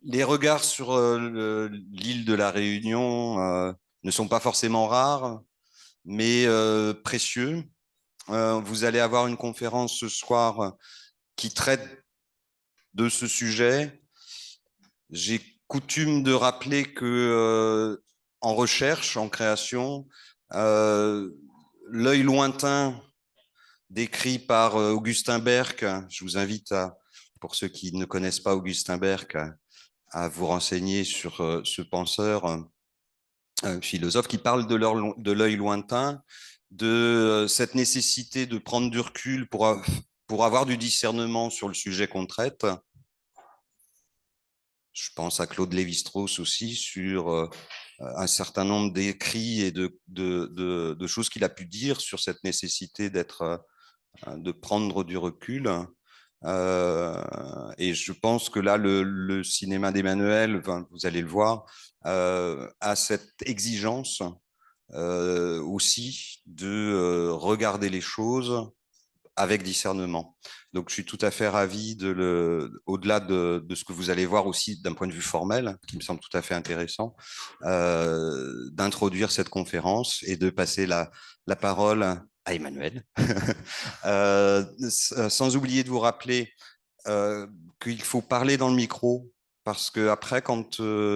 Les regards sur l'île de la Réunion ne sont pas forcément rares, mais précieux. Vous allez avoir une conférence ce soir qui traite de ce sujet. J'ai coutume de rappeler que en recherche, en création, euh, l'œil lointain décrit par Augustin Berck, je vous invite pour ceux qui ne connaissent pas Augustin Berck, à vous renseigner sur ce penseur, un philosophe qui parle de l'œil lointain, de cette nécessité de prendre du recul pour avoir du discernement sur le sujet qu'on traite. Je pense à Claude Lévi-Strauss aussi sur un certain nombre d'écrits et de choses qu'il a pu dire sur cette nécessité de prendre du recul. Et je pense que là, le cinéma d'Emmanuel, enfin, vous allez le voir, a cette exigence aussi de regarder les choses avec discernement. Donc, je suis tout à fait ravi au-delà de ce que vous allez voir aussi d'un point de vue formel, qui me semble tout à fait intéressant, d'introduire cette conférence et de passer la parole à Emmanuel. Sans oublier de vous rappeler qu'il faut parler dans le micro, parce que après,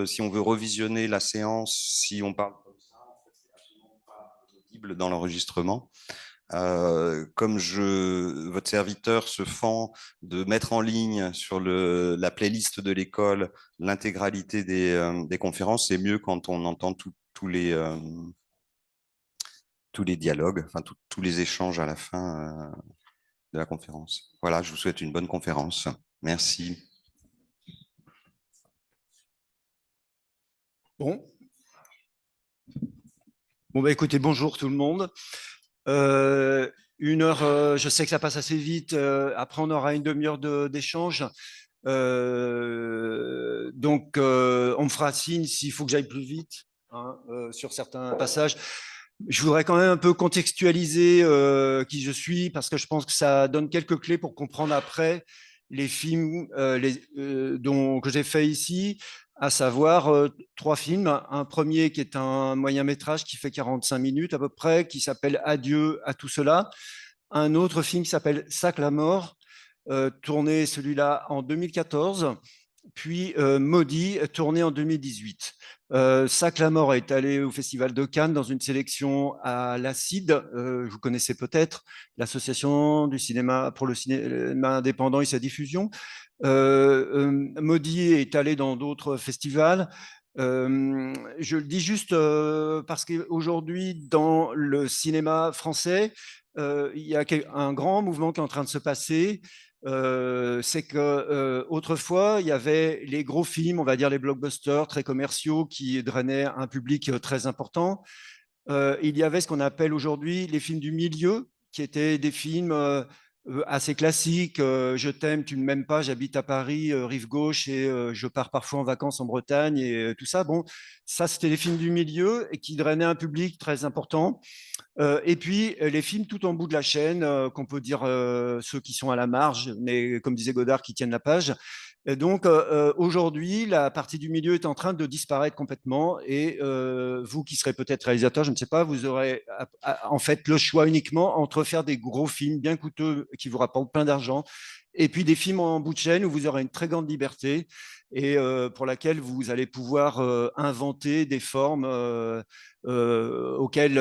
si on veut revisionner la séance, si on parle comme ça, en fait, c'est absolument pas audible dans l'enregistrement. Votre serviteur se fend de mettre en ligne sur la playlist de l'école l'intégralité des conférences, c'est mieux quand on entend tous les dialogues, enfin tous les échanges à la fin de la conférence. Voilà, je vous souhaite une bonne conférence. Merci. Bon. Bah écoutez, bonjour tout le monde. Une heure, je sais que ça passe assez vite. Après, on aura une demi-heure d'échange. On me fera signe s'il faut que j'aille plus vite, hein, sur certains passages. Je voudrais quand même un peu contextualiser qui je suis, parce que je pense que ça donne quelques clés pour comprendre après les films que j'ai fait ici, à savoir trois films. Un premier qui est un moyen métrage qui fait 45 minutes à peu près, qui s'appelle Adieu à tout cela. Un autre film qui s'appelle Sac la mort, tourné celui-là en 2014, puis Maudit, tourné en 2018. Sac la mort est allé au Festival de Cannes dans une sélection à l'Acide, vous connaissez peut-être, l'association du cinéma pour le cinéma indépendant et sa diffusion. Maudit est allé dans d'autres festivals. Je le dis juste parce qu'aujourd'hui, dans le cinéma français, il y a un grand mouvement qui est en train de se passer. C'est que autrefois, il y avait les gros films, on va dire les blockbusters très commerciaux qui drainaient un public très important. Il y avait ce qu'on appelle aujourd'hui les films du milieu, qui étaient des films assez classiques. Je t'aime, tu ne m'aimes pas, j'habite à Paris, rive gauche, et je pars parfois en vacances en Bretagne, et tout ça. Bon, ça, c'était les films du milieu et qui drainaient un public très important. Et puis, les films tout en bout de la chaîne, qu'on peut dire ceux qui sont à la marge, mais comme disait Godard, qui tiennent la page. Et donc, aujourd'hui, la partie du milieu est en train de disparaître complètement. Et vous qui serez peut-être réalisateur, je ne sais pas, vous aurez en fait le choix uniquement entre faire des gros films bien coûteux qui vous rapportent plein d'argent, et puis des films en bout de chaîne où vous aurez une très grande liberté et pour laquelle vous allez pouvoir inventer des formes auxquelles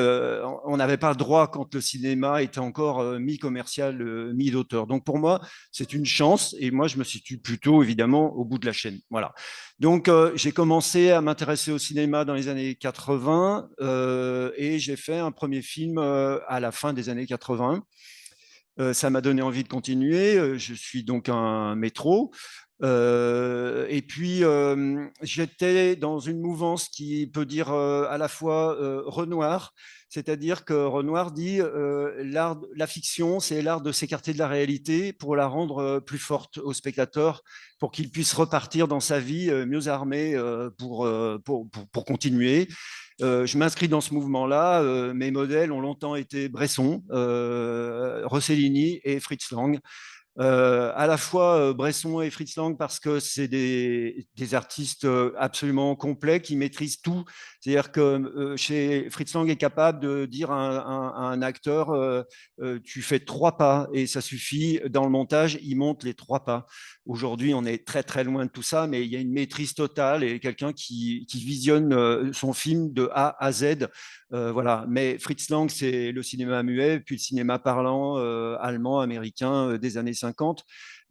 on n'avait pas le droit quand le cinéma était encore mi-commercial, mi-d'auteur. Donc pour moi, c'est une chance, et moi je me situe plutôt évidemment au bout de la chaîne. Voilà. Donc j'ai commencé à m'intéresser au cinéma dans les années 80 et j'ai fait un premier film à la fin des années 80. Ça m'a donné envie de continuer. Je suis donc un métro. Et puis, j'étais dans une mouvance qui peut dire à la fois Renoir, c'est-à-dire que Renoir dit la fiction, c'est l'art de s'écarter de la réalité pour la rendre plus forte au spectateur, pour qu'il puisse repartir dans sa vie mieux armé pour continuer. Je m'inscris dans ce mouvement-là. Mes modèles ont longtemps été Bresson, Rossellini et Fritz Lang. À la fois Bresson et Fritz Lang parce que c'est des artistes absolument complets qui maîtrisent tout. C'est-à-dire que chez Fritz Lang est capable de dire à un acteur tu fais 3 pas et ça suffit. Dans le montage, il monte les 3 pas. Aujourd'hui, on est très très loin de tout ça, mais il y a une maîtrise totale et quelqu'un qui visionne son film de A à Z. Voilà. Mais Fritz Lang, c'est le cinéma muet, puis le cinéma parlant allemand, américain des années 50.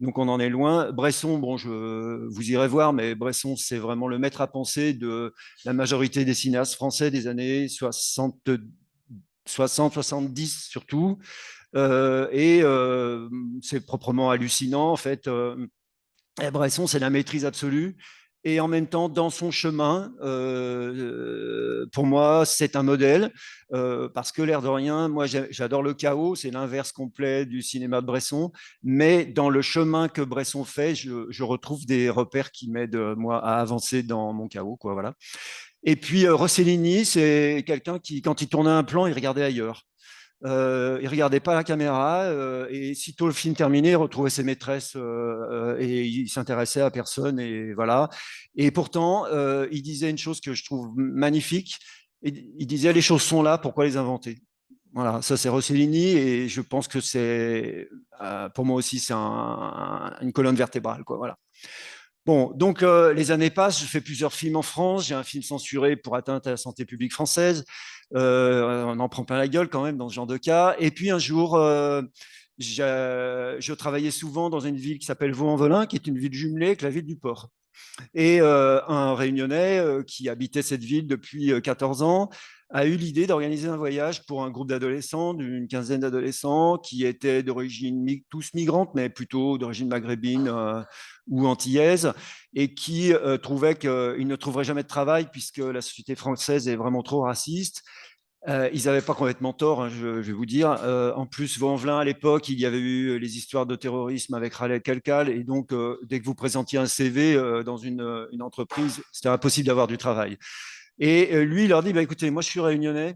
Donc on en est loin. Bresson, bon, vous irez voir, mais Bresson, c'est vraiment le maître à penser de la majorité des cinéastes français des années 70 surtout. C'est proprement hallucinant, en fait. Bresson, c'est la maîtrise absolue. Et en même temps, dans son chemin, pour moi, c'est un modèle, parce que l'air de rien, moi, j'adore le chaos, c'est l'inverse complet du cinéma de Bresson, mais dans le chemin que Bresson fait, je retrouve des repères qui m'aident, moi, à avancer dans mon chaos, quoi, voilà. Et puis, Rossellini, c'est quelqu'un qui, quand il tournait un plan, il regardait ailleurs. Il regardait pas la caméra et sitôt le film terminé, il retrouvait ses maîtresses et il s'intéressait à personne et voilà. Et pourtant, il disait une chose que je trouve magnifique. Il disait les choses sont là, pourquoi les inventer? Voilà, ça c'est Rossellini et je pense que c'est pour moi aussi c'est une colonne vertébrale quoi. Voilà. Bon, donc les années passent, je fais plusieurs films en France, j'ai un film censuré pour atteinte à la santé publique française, on en prend plein la gueule quand même dans ce genre de cas, et puis un jour, je travaillais souvent dans une ville qui s'appelle Vaux-en-Velin, qui est une ville jumelée avec la ville du Port. Et un Réunionnais qui habitait cette ville depuis 14 ans a eu l'idée d'organiser un voyage pour un groupe d'adolescents, d'une quinzaine d'adolescents qui étaient d'origine tous migrantes, mais plutôt d'origine maghrébine ou antillaise, et qui trouvaient qu'ils ne trouveraient jamais de travail puisque la société française est vraiment trop raciste. Ils n'avaient pas complètement tort, hein, je vais vous dire. En plus, Vaux-en-Velin, à l'époque, il y avait eu les histoires de terrorisme avec Khaled Kelkal. Et donc, dès que vous présentiez un CV dans une entreprise, c'était impossible d'avoir du travail. Et lui, il leur dit, bah, écoutez, moi, je suis réunionnais.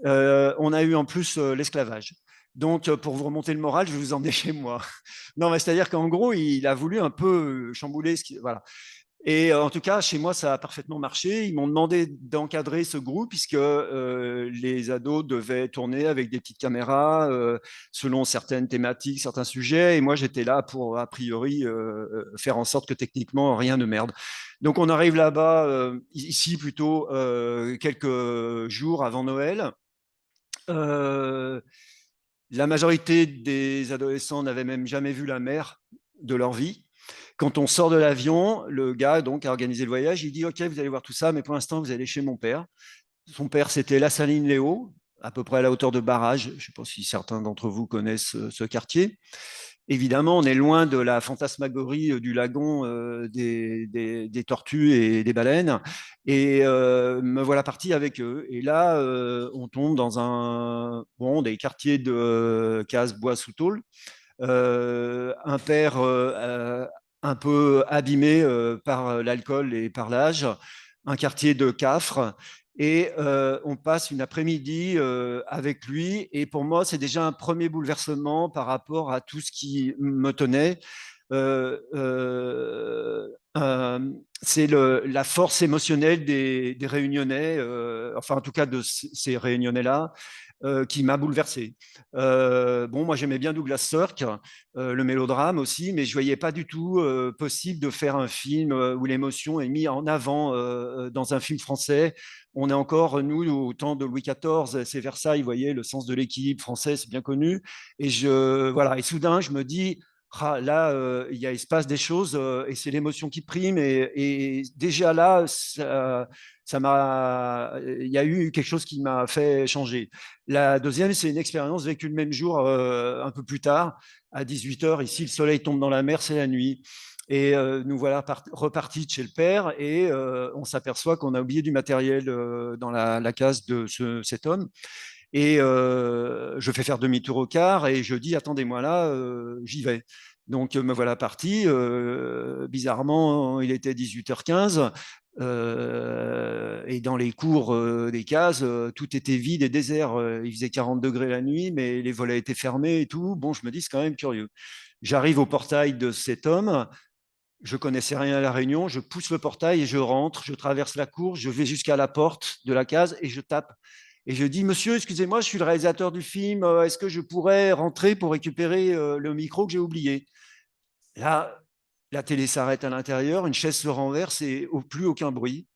On a eu en plus l'esclavage. Donc, pour vous remonter le moral, je vais vous emmener chez moi. Non, mais c'est-à-dire qu'en gros, il a voulu un peu chambouler voilà. Et en tout cas, chez moi, ça a parfaitement marché. Ils m'ont demandé d'encadrer ce groupe puisque les ados devaient tourner avec des petites caméras selon certaines thématiques, certains sujets. Et moi, j'étais là pour, a priori, faire en sorte que techniquement, rien ne merde. Donc, on arrive là-bas, ici plutôt, quelques jours avant Noël. Euh, la majorité des adolescents n'avaient même jamais vu la mer de leur vie. Quand on sort de l'avion, le gars donc a organisé le voyage. Il dit OK, vous allez voir tout ça, mais pour l'instant, vous allez chez mon père. Son père, c'était La Saline Léo, à peu près à la hauteur de Barrage. Je ne sais pas si certains d'entre vous connaissent ce quartier. Évidemment, on est loin de la fantasmagorie du lagon des tortues et des baleines. Et me voilà parti avec eux. Et là, on tombe dans des quartiers de Casse-Bois-sous-Tôle. Un père un peu abîmé par l'alcool et par l'âge, un quartier de Cafres, et on passe une après-midi avec lui. Et pour moi, c'est déjà un premier bouleversement par rapport à tout ce qui me tenait. Euh, euh, euh, c'est la force émotionnelle des Réunionnais, enfin en tout cas de ces Réunionnais-là, qui m'a bouleversé. Bon, moi j'aimais bien Douglas Sirk, le mélodrame aussi, mais je voyais pas du tout possible de faire un film où l'émotion est mise en avant dans un film français. On est encore, nous, au temps de Louis XIV, c'est Versailles, vous voyez, le sens de l'équilibre français, c'est bien connu. Voilà, et soudain, je me dis, ah, là, il se passe des choses et c'est l'émotion qui prime. Et déjà là, il y a eu quelque chose qui m'a fait changer. La deuxième, c'est une expérience vécue le même jour, un peu plus tard, à 18 heures. Ici, le soleil tombe dans la mer, c'est la nuit. Et nous voilà repartis de chez le père et on s'aperçoit qu'on a oublié du matériel dans la case de cet homme. Et je fais faire demi-tour au car et je dis attendez-moi là, j'y vais. Donc me voilà parti. Bizarrement, il était 18h15 et dans les cours des cases, tout était vide et désert. Il faisait 40 degrés la nuit, mais les volets étaient fermés et tout. Bon, je me dis c'est quand même curieux. J'arrive au portail de cet homme, je connaissais rien à La Réunion, je pousse le portail et je rentre, je traverse la cour, je vais jusqu'à la porte de la case et je tape. Et je dis, monsieur, excusez-moi, je suis le réalisateur du film, est-ce que je pourrais rentrer pour récupérer le micro que j'ai oublié? Là, la télé s'arrête à l'intérieur, une chaise se renverse et plus aucun bruit.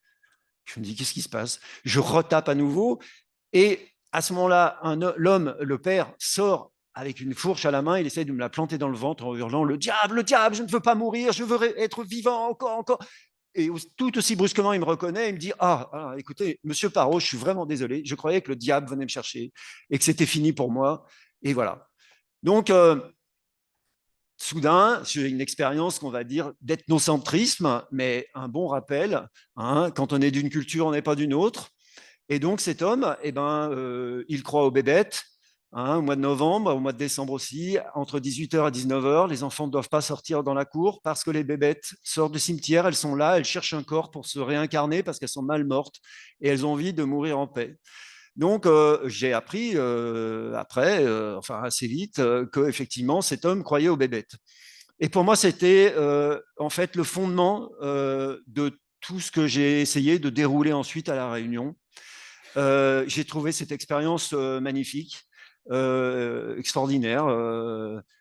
Je me dis, qu'est-ce qui se passe? Je retape à nouveau et à ce moment-là, l'homme, le père, sort avec une fourche à la main, il essaie de me la planter dans le ventre en hurlant, le diable, je ne veux pas mourir, je veux être vivant encore, encore. Et tout aussi brusquement, il me reconnaît, il me dit, écoutez, monsieur Parot, je suis vraiment désolé, je croyais que le diable venait me chercher et que c'était fini pour moi. Et voilà. Donc, soudain, j'ai une expérience qu'on va dire d'ethnocentrisme, mais un bon rappel, hein, quand on est d'une culture, on n'est pas d'une autre. Et donc cet homme, il croit aux bébêtes, hein, au mois de novembre, au mois de décembre aussi, entre 18h et 19h, les enfants ne doivent pas sortir dans la cour parce que les bébêtes sortent du cimetière, elles sont là, elles cherchent un corps pour se réincarner parce qu'elles sont mal mortes et elles ont envie de mourir en paix. Donc, j'ai appris après, enfin assez vite, qu'effectivement, cet homme croyait aux bébêtes. Et pour moi, c'était en fait le fondement de tout ce que j'ai essayé de dérouler ensuite à La Réunion. J'ai trouvé cette expérience magnifique, extraordinaire.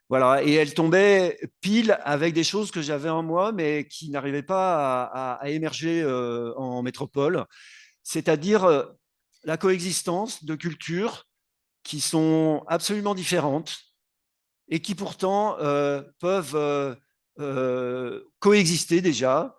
Voilà. Et elle tombait pile avec des choses que j'avais en moi, mais qui n'arrivaient pas à émerger en métropole. C'est-à-dire la coexistence de cultures qui sont absolument différentes et qui pourtant peuvent coexister déjà,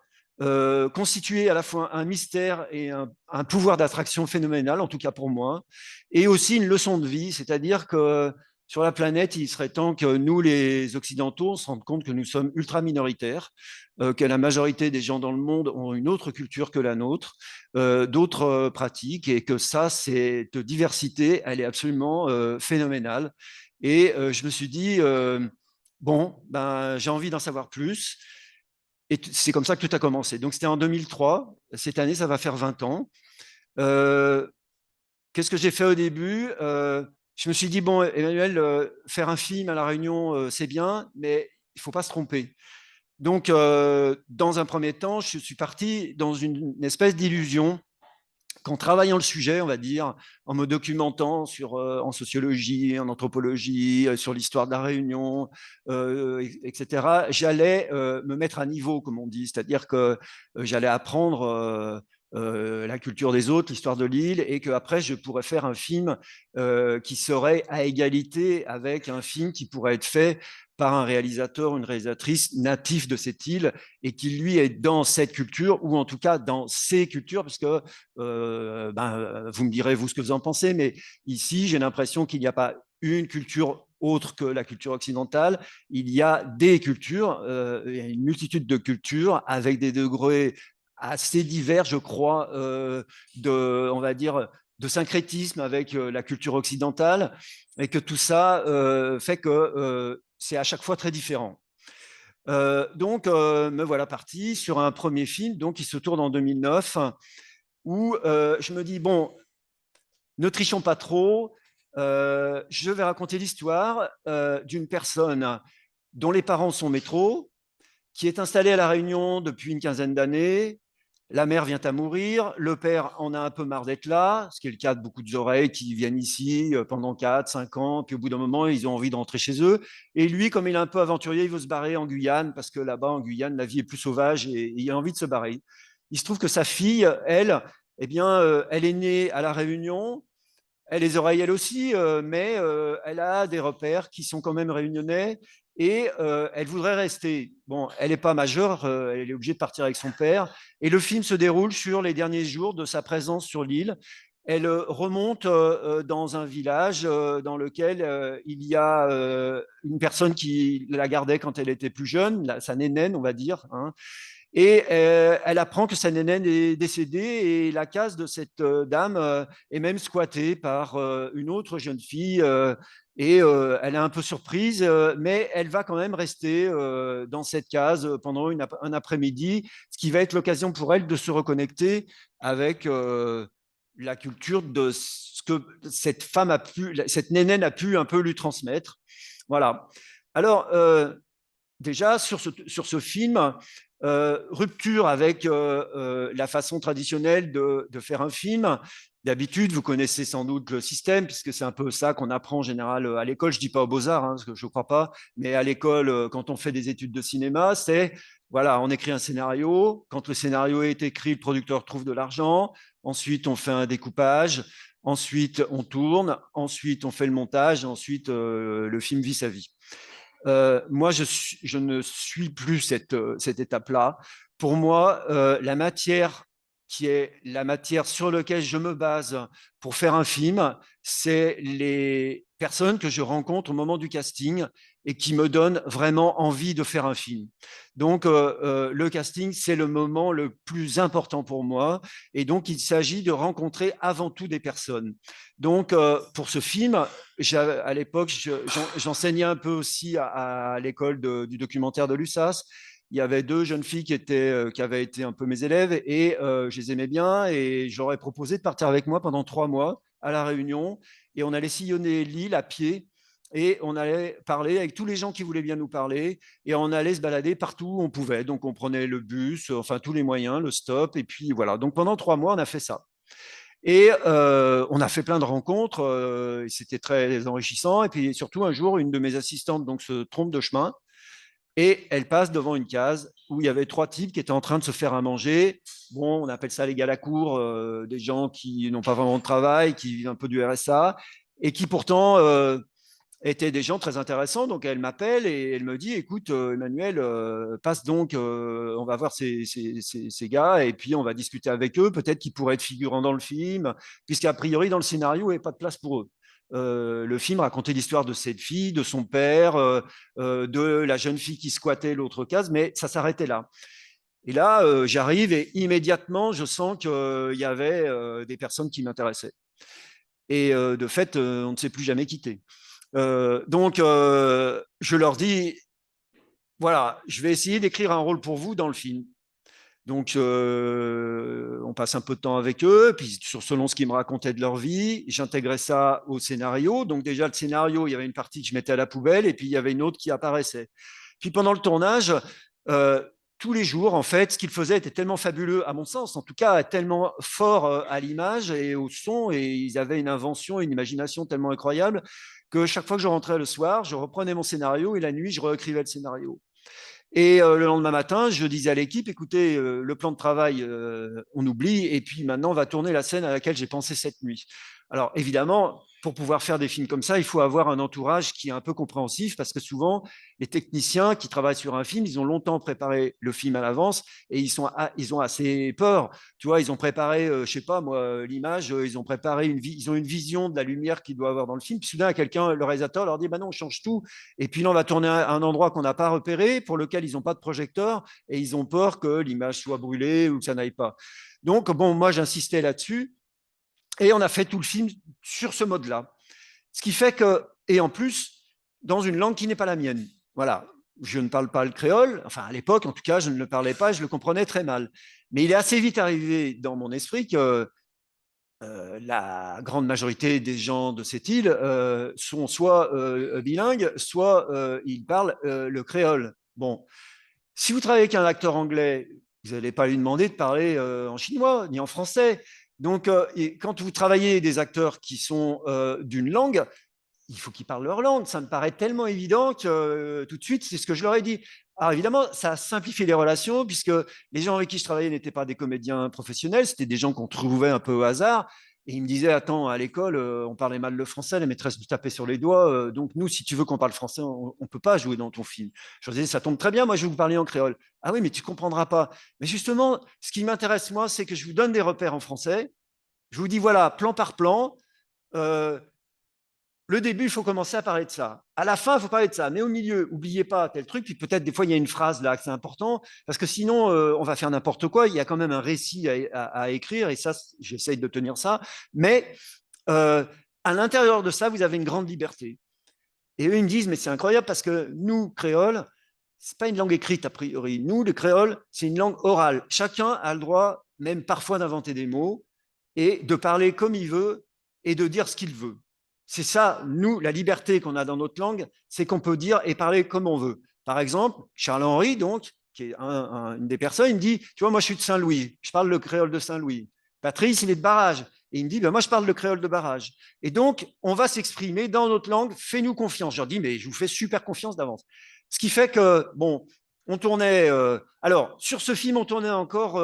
constituer à la fois un mystère et un pouvoir d'attraction phénoménal, en tout cas pour moi, et aussi une leçon de vie, c'est-à-dire que sur la planète, il serait temps que nous, les Occidentaux, on se rende compte que nous sommes ultra minoritaires, que la majorité des gens dans le monde ont une autre culture que la nôtre, d'autres pratiques, et que ça, cette diversité, elle est absolument phénoménale. Et je me suis dit, bon, ben, j'ai envie d'en savoir plus. Et c'est comme ça que tout a commencé. Donc, c'était en 2003. Cette année, ça va faire 20 ans. Euh, Qu'est-ce que j'ai fait au début? Je me suis dit, bon, Emmanuel, faire un film à La Réunion, c'est bien, mais il ne faut pas se tromper. Donc, dans un premier temps, je suis parti dans une espèce d'illusion qu'en travaillant le sujet, on va dire, en me documentant en sociologie, en anthropologie, sur l'histoire de la Réunion, etc., j'allais me mettre à niveau, comme on dit, c'est-à-dire que j'allais apprendre la culture des autres, l'histoire de l'île, et qu'après, je pourrais faire un film qui serait à égalité avec un film qui pourrait être fait par un réalisateur, une réalisatrice natif de cette île et qui, lui, est dans cette culture, ou en tout cas dans ces cultures, parce que vous me direz, vous, ce que vous en pensez, mais ici, j'ai l'impression qu'il n'y a pas une culture autre que la culture occidentale. Il y a des cultures, il y a une multitude de cultures avec des degrés assez divers, je crois, on va dire, de syncrétisme avec la culture occidentale, et que tout ça fait que c'est à chaque fois très différent. Donc, me voilà parti sur un premier film donc, qui se tourne en 2009 où je me dis, bon, ne trichons pas trop, je vais raconter l'histoire d'une personne dont les parents sont métro, qui est installée à La Réunion depuis une quinzaine d'années. La mère vient à mourir, le père en a un peu marre d'être là, ce qui est le cas de beaucoup d'oreilles qui viennent ici pendant 4, 5 ans, puis au bout d'un moment, ils ont envie de rentrer chez eux. Et lui, comme il est un peu aventurier, il veut se barrer en Guyane, parce que là-bas, en Guyane, la vie est plus sauvage et il a envie de se barrer. Il se trouve que sa fille, elle, eh bien, elle est née à La Réunion, elle a les oreilles elle aussi, mais elle a des repères qui sont quand même réunionnais et elle voudrait rester. Bon, elle n'est pas majeure, elle est obligée de partir avec son père. Et le film se déroule sur les derniers jours de sa présence sur l'île. Elle remonte dans un village dans lequel il y a une personne qui la gardait quand elle était plus jeune, sa nénène, on va dire, hein, et elle apprend que sa nénène est décédée et la case de cette dame est même squattée par une autre jeune fille. Et elle est un peu surprise, mais elle va quand même rester dans cette case pendant un après-midi, ce qui va être l'occasion pour elle de se reconnecter avec la culture de ce que cette femme a pu, cette nénène a pu un peu lui transmettre. Voilà. Alors, déjà, sur ce film, rupture avec la façon traditionnelle de faire un film. D'habitude, vous connaissez sans doute le système, puisque c'est un peu ça qu'on apprend en général à l'école. Je ne dis pas aux Beaux-Arts, parce que je ne crois pas, mais à l'école, quand on fait des études de cinéma, c'est, voilà, on écrit un scénario. Quand le scénario est écrit, le producteur trouve de l'argent. Ensuite, on fait un découpage. Ensuite, on tourne. Ensuite, on fait le montage. Ensuite, le film vit sa vie. Moi, je ne suis plus cette étape-là. Pour moi, la matière qui est la matière sur laquelle je me base pour faire un film, c'est les personnes que je rencontre au moment du casting et qui me donnent vraiment envie de faire un film. Donc, le casting, c'est le moment le plus important pour moi. Et donc, il s'agit de rencontrer avant tout des personnes. Donc, pour ce film, à l'époque, j'enseignais un peu aussi à l'école du documentaire de l'USAS. Il y avait deux jeunes filles qui avaient été un peu mes élèves et je les aimais bien et j'aurais proposé de partir avec moi pendant 3 mois à La Réunion et on allait sillonner l'île à pied et on allait parler avec tous les gens qui voulaient bien nous parler et on allait se balader partout où on pouvait. Donc on prenait le bus, enfin tous les moyens, le stop et puis voilà. Donc pendant 3 mois, on a fait ça. Et on a fait plein de rencontres, c'était très enrichissant. Et puis surtout, un jour, une de mes assistantes donc, se trompe de chemin et elle passe devant une case où il y avait 3 types qui étaient en train de se faire à manger. Bon, on appelle ça les gars à la cour, des gens qui n'ont pas vraiment de travail, qui vivent un peu du RSA et qui pourtant étaient des gens très intéressants. Donc elle m'appelle et elle me dit, écoute, Emmanuel, passe donc, on va voir ces gars et puis on va discuter avec eux. Peut-être qu'ils pourraient être figurants dans le film, puisqu'a priori dans le scénario, il n'y avait pas de place pour eux. Le film racontait l'histoire de cette fille, de son père, de la jeune fille qui squattait l'autre case, mais ça s'arrêtait là. Et là, j'arrive et immédiatement, je sens qu'il y avait des personnes qui m'intéressaient. Et de fait, on ne s'est plus jamais quitté. Donc, je leur dis, voilà, je vais essayer d'écrire un rôle pour vous dans le film. Donc, on passe un peu de temps avec eux, puis selon ce qu'ils me racontaient de leur vie, j'intégrais ça au scénario. Donc, déjà, le scénario, il y avait une partie que je mettais à la poubelle, et puis il y avait une autre qui apparaissait. Puis pendant le tournage, euh, tous les jours, en fait, ce qu'ils faisaient était tellement fabuleux, à mon sens, en tout cas, tellement fort à l'image et au son, et ils avaient une invention, une imagination tellement incroyable que chaque fois que je rentrais le soir, je reprenais mon scénario et la nuit, je réécrivais le scénario. Et le lendemain matin, je disais à l'équipe, écoutez, le plan de travail, on oublie, et puis maintenant, on va tourner la scène à laquelle j'ai pensé cette nuit. Alors, évidemment, pour pouvoir faire des films comme ça, il faut avoir un entourage qui est un peu compréhensif, parce que souvent, les techniciens qui travaillent sur un film, ils ont longtemps préparé le film à l'avance, et ils ont assez peur. Tu vois, ils ont préparé, je sais pas moi, l'image, ils ont préparé ils ont une vision de la lumière qu'il doit avoir dans le film. Puis soudain, quelqu'un, le réalisateur leur dit, bah non, on change tout, et puis là, on va tourner à un endroit qu'on n'a pas repéré, pour lequel ils n'ont pas de projecteur, et ils ont peur que l'image soit brûlée ou que ça n'aille pas. Donc, bon, moi, j'insistais là-dessus, et on a fait tout le film sur ce mode-là. Ce qui fait que, et en plus, dans une langue qui n'est pas la mienne. Voilà, je ne parle pas le créole, enfin à l'époque en tout cas, je ne le parlais pas, je le comprenais très mal. Mais il est assez vite arrivé dans mon esprit que la grande majorité des gens de cette île sont soit bilingues, soit ils parlent le créole. Bon, si vous travaillez avec un acteur anglais, vous n'allez pas lui demander de parler en chinois ni en français. Donc, quand vous travaillez des acteurs qui sont d'une langue, il faut qu'ils parlent leur langue. Ça me paraît tellement évident que tout de suite, c'est ce que je leur ai dit. Alors évidemment, ça a simplifié les relations puisque les gens avec qui je travaillais n'étaient pas des comédiens professionnels, c'était des gens qu'on trouvait un peu au hasard. Et ils me disaient, attends, à l'école, on parlait mal le français, les maîtresses nous tapaient sur les doigts. Donc nous, si tu veux qu'on parle français, on ne peut pas jouer dans ton film. Je leur disais, ça tombe très bien, moi je vais vous parler en créole. Ah oui, mais tu ne comprendras pas. Mais justement, ce qui m'intéresse, moi, c'est que je vous donne des repères en français. Je vous dis, voilà, plan par plan. Euh, le début, il faut commencer à parler de ça. À la fin, il faut parler de ça. Mais au milieu, n'oubliez pas tel truc. Puis peut-être des fois, il y a une phrase là, c'est important. Parce que sinon, on va faire n'importe quoi. Il y a quand même un récit à écrire. Et ça, j'essaye de tenir ça. Mais euh, à l'intérieur de ça, vous avez une grande liberté. Et eux, ils me disent, mais c'est incroyable parce que nous, créoles, c'est pas une langue écrite a priori. Nous, le créole, c'est une langue orale. Chacun a le droit, même parfois, d'inventer des mots et de parler comme il veut et de dire ce qu'il veut. C'est ça, nous, la liberté qu'on a dans notre langue, c'est qu'on peut dire et parler comme on veut. Par exemple, Charles Henry, donc, qui est une des personnes, il me dit, tu vois, moi je suis de Saint-Louis, je parle le créole de Saint-Louis. Patrice, il est de Barrage. Et il me dit, ben, moi je parle le créole de Barrage. Et donc, on va s'exprimer dans notre langue, fais-nous confiance. Je leur dis, mais je vous fais super confiance d'avance. Ce qui fait que, bon, on tournait. Alors, sur ce film, on tournait encore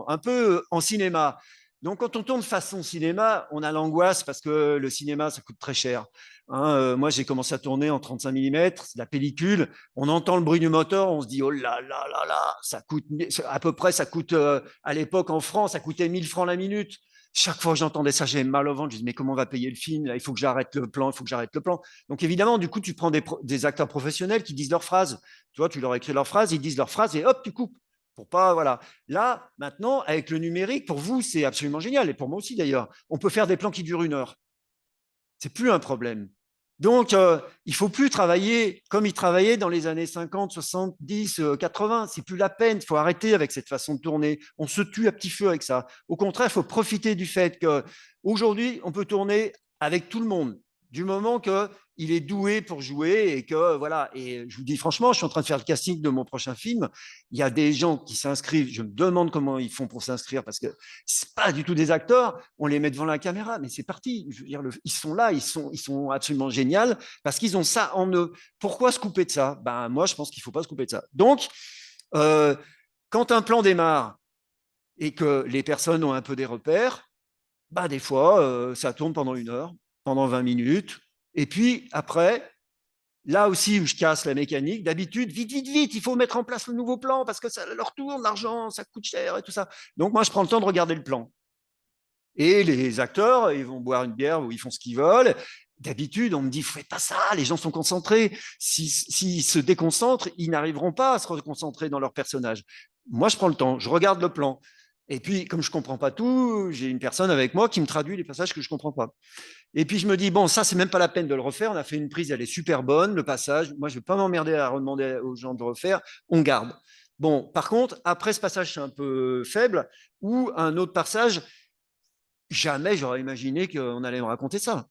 un peu en cinéma. Donc, quand on tourne façon cinéma, on a l'angoisse parce que le cinéma, ça coûte très cher. Hein, moi, j'ai commencé à tourner en 35 mm, la pellicule. On entend le bruit du moteur, on se dit, oh là là là là, ça coûte à peu près, ça coûte à l'époque en France, ça coûtait 1000 francs la minute. Chaque fois que j'entendais ça, j'avais mal au ventre. Je dis, mais comment on va payer le film? Là, il faut que j'arrête le plan, il faut que j'arrête le plan. Donc, évidemment, du coup, tu prends des acteurs professionnels qui disent leurs phrases. Tu vois, tu leur écris leurs phrases, ils disent leurs phrases et hop, tu coupes. Pour pas, voilà. Là, maintenant, avec le numérique, pour vous, c'est absolument génial. Et pour moi aussi, d'ailleurs. On peut faire des plans qui durent 1 heure. C'est plus un problème. Donc, il ne faut plus travailler comme ils travaillaient dans les années 50, 70, 80. C'est plus la peine. Il faut arrêter avec cette façon de tourner. On se tue à petit feu avec ça. Au contraire, il faut profiter du fait qu'aujourd'hui, on peut tourner avec tout le monde. Du moment qu'il est doué pour jouer et que, voilà. Et je vous dis franchement, je suis en train de faire le casting de mon prochain film. Il y a des gens qui s'inscrivent. Je me demande comment ils font pour s'inscrire parce que c'est pas du tout des acteurs. On les met devant la caméra, mais c'est parti. Je veux dire, ils sont là, ils sont absolument géniaux parce qu'ils ont ça en eux. Pourquoi se couper de ça? Ben, moi, je pense qu'il ne faut pas se couper de ça. Donc, euh, quand un plan démarre et que les personnes ont un peu des repères, bah, des fois, ça tourne pendant 1 heure, pendant 20 minutes. Et puis, après, là aussi où je casse la mécanique, d'habitude, vite, vite, vite, il faut mettre en place le nouveau plan parce que ça leur tourne, l'argent, ça coûte cher et tout ça. Donc, moi, je prends le temps de regarder le plan. Et les acteurs, ils vont boire une bière ou ils font ce qu'ils veulent. D'habitude, on me dit, faites pas ça, les gens sont concentrés. S'ils se déconcentrent, ils n'arriveront pas à se reconcentrer dans leur personnage. Moi, je prends le temps, je regarde le plan. Et puis, comme je comprends pas tout, j'ai une personne avec moi qui me traduit les passages que je comprends pas. Et puis, je me dis, bon, ça, c'est même pas la peine de le refaire. On a fait une prise, elle est super bonne, le passage. Moi, je vais pas m'emmerder à redemander aux gens de le refaire. On garde. Bon, par contre, après ce passage, c'est un peu faible, ou un autre passage, jamais j'aurais imaginé qu'on allait me raconter ça.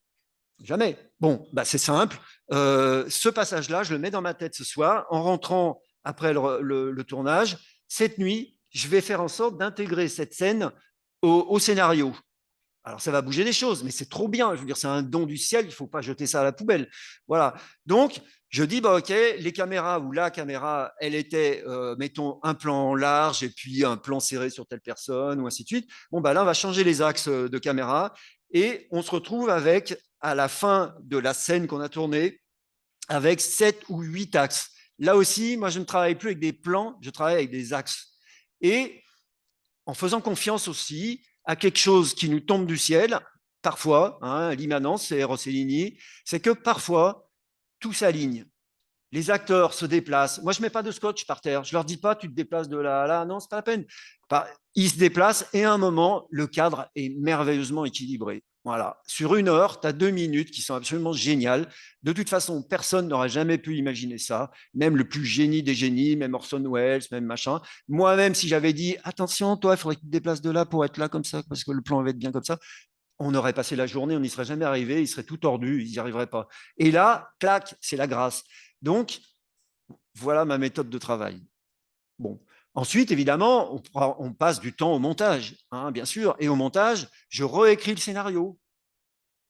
Jamais. Bon, bah c'est simple. Ce passage-là, je le mets dans ma tête ce soir. En rentrant après le tournage, cette nuit, je vais faire en sorte d'intégrer cette scène au scénario. Alors, ça va bouger des choses, mais c'est trop bien. Je veux dire, c'est un don du ciel, il ne faut pas jeter ça à la poubelle. Voilà. Donc, je dis, bah, OK, les caméras ou la caméra, elle était, mettons, un plan large et puis un plan serré sur telle personne ou ainsi de suite. Bon, bah, là, on va changer les axes de caméra et on se retrouve avec, à la fin de la scène qu'on a tournée, avec 7 ou 8 axes. Là aussi, moi, je ne travaille plus avec des plans, je travaille avec des axes. Et en faisant confiance aussi à quelque chose qui nous tombe du ciel, parfois, hein, l'immanence, c'est Rossellini, c'est que parfois, tout s'aligne. Les acteurs se déplacent. Moi, je ne mets pas de scotch par terre. Je ne leur dis pas, tu te déplaces de là à là. Non, ce n'est pas la peine. Ils se déplacent et à un moment, le cadre est merveilleusement équilibré. Voilà. Sur 1 heure, tu as 2 minutes qui sont absolument géniales. De toute façon, personne n'aurait jamais pu imaginer ça. Même le plus génie des génies, même Orson Welles, même machin. Moi-même, si j'avais dit, attention, toi, il faudrait que tu te déplaces de là pour être là comme ça, parce que le plan va être bien comme ça, on aurait passé la journée, on n'y serait jamais arrivé, il serait tout tordu, ils n'y arriveraient pas. Et là, clac, c'est la grâce. Donc, voilà ma méthode de travail. Bon. Ensuite, évidemment, on passe du temps au montage, hein, bien sûr. Et au montage, je réécris le scénario,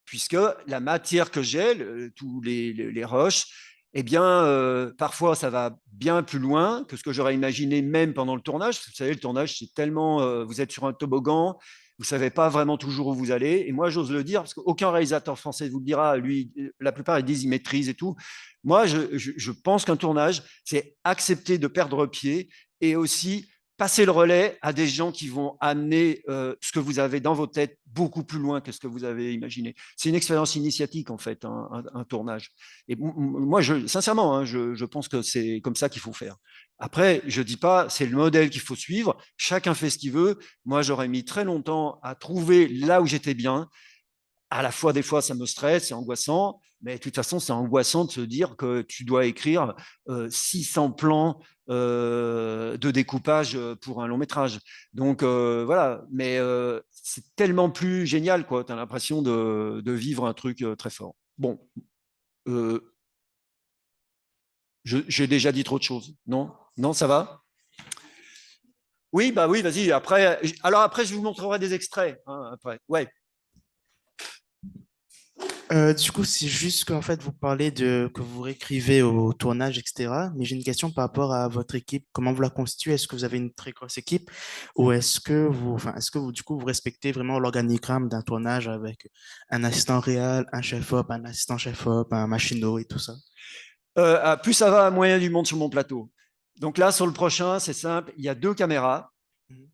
puisque la matière que j'ai, tous les rushs, eh bien, parfois, ça va bien plus loin que ce que j'aurais imaginé même pendant le tournage. Vous savez, le tournage, c'est tellement, vous êtes sur un toboggan, vous ne savez pas vraiment toujours où vous allez. Et moi, j'ose le dire, parce qu'aucun réalisateur français vous le dira, lui, la plupart, ils disent, ils maîtrisent et tout. Moi, je pense qu'un tournage, c'est accepter de perdre pied et aussi passer le relais à des gens qui vont amener ce que vous avez dans vos têtes beaucoup plus loin que ce que vous avez imaginé. C'est une expérience initiatique, en fait, un tournage. Et moi, sincèrement, hein, je pense que c'est comme ça qu'il faut faire. Après, je ne dis pas, c'est le modèle qu'il faut suivre. Chacun fait ce qu'il veut. Moi, j'aurais mis très longtemps à trouver là où j'étais bien. À la fois, des fois, ça me stresse, c'est angoissant, mais de toute façon, c'est angoissant de se dire que tu dois écrire 600 plans de découpage pour un long métrage. Donc voilà, mais c'est tellement plus génial, quoi. Tu as l'impression de vivre un truc très fort. Bon, euh, J'ai déjà dit trop de choses. Non? Non, ça va? Oui, bah oui, vas-y. Après, alors après, je vous montrerai des extraits. Hein, après. Ouais. Du coup, c'est juste qu'en fait, vous parlez de que vous réécrivez au tournage, etc. Mais j'ai une question par rapport à votre équipe. Comment vous la constituez? Est-ce que vous avez une très grosse équipe ou est-ce que vous, du coup, vous respectez vraiment l'organigramme d'un tournage avec un assistant réal, un chef-op, un assistant chef-op, un machinot et tout ça? Plus ça va, moins il y a du monde sur mon plateau. Donc là, sur le prochain, c'est simple. Il y a 2 caméras. Mhm.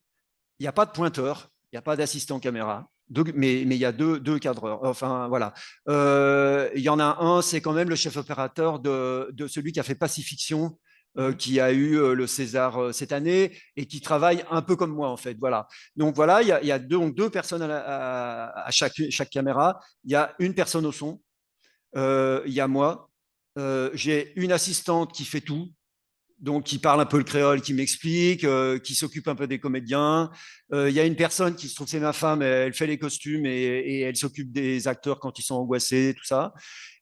Il n'y a pas de pointeur. Il n'y a pas d'assistant caméra. Mais il y a deux cadreurs. Enfin, voilà. Il y en a un, c'est quand même le chef opérateur de celui qui a fait Pacifiction, Mhm. qui a eu le César cette année et qui travaille un peu comme moi, en fait. Voilà. Donc voilà, il y a donc 2 personnes à chaque caméra. Il y a une personne au son. Il y a moi. J'ai une assistante qui fait tout, donc qui parle un peu le créole, qui m'explique, qui s'occupe un peu des comédiens. Il y a une personne qui se trouve c'est ma femme, elle fait les costumes et elle s'occupe des acteurs quand ils sont angoissés, tout ça.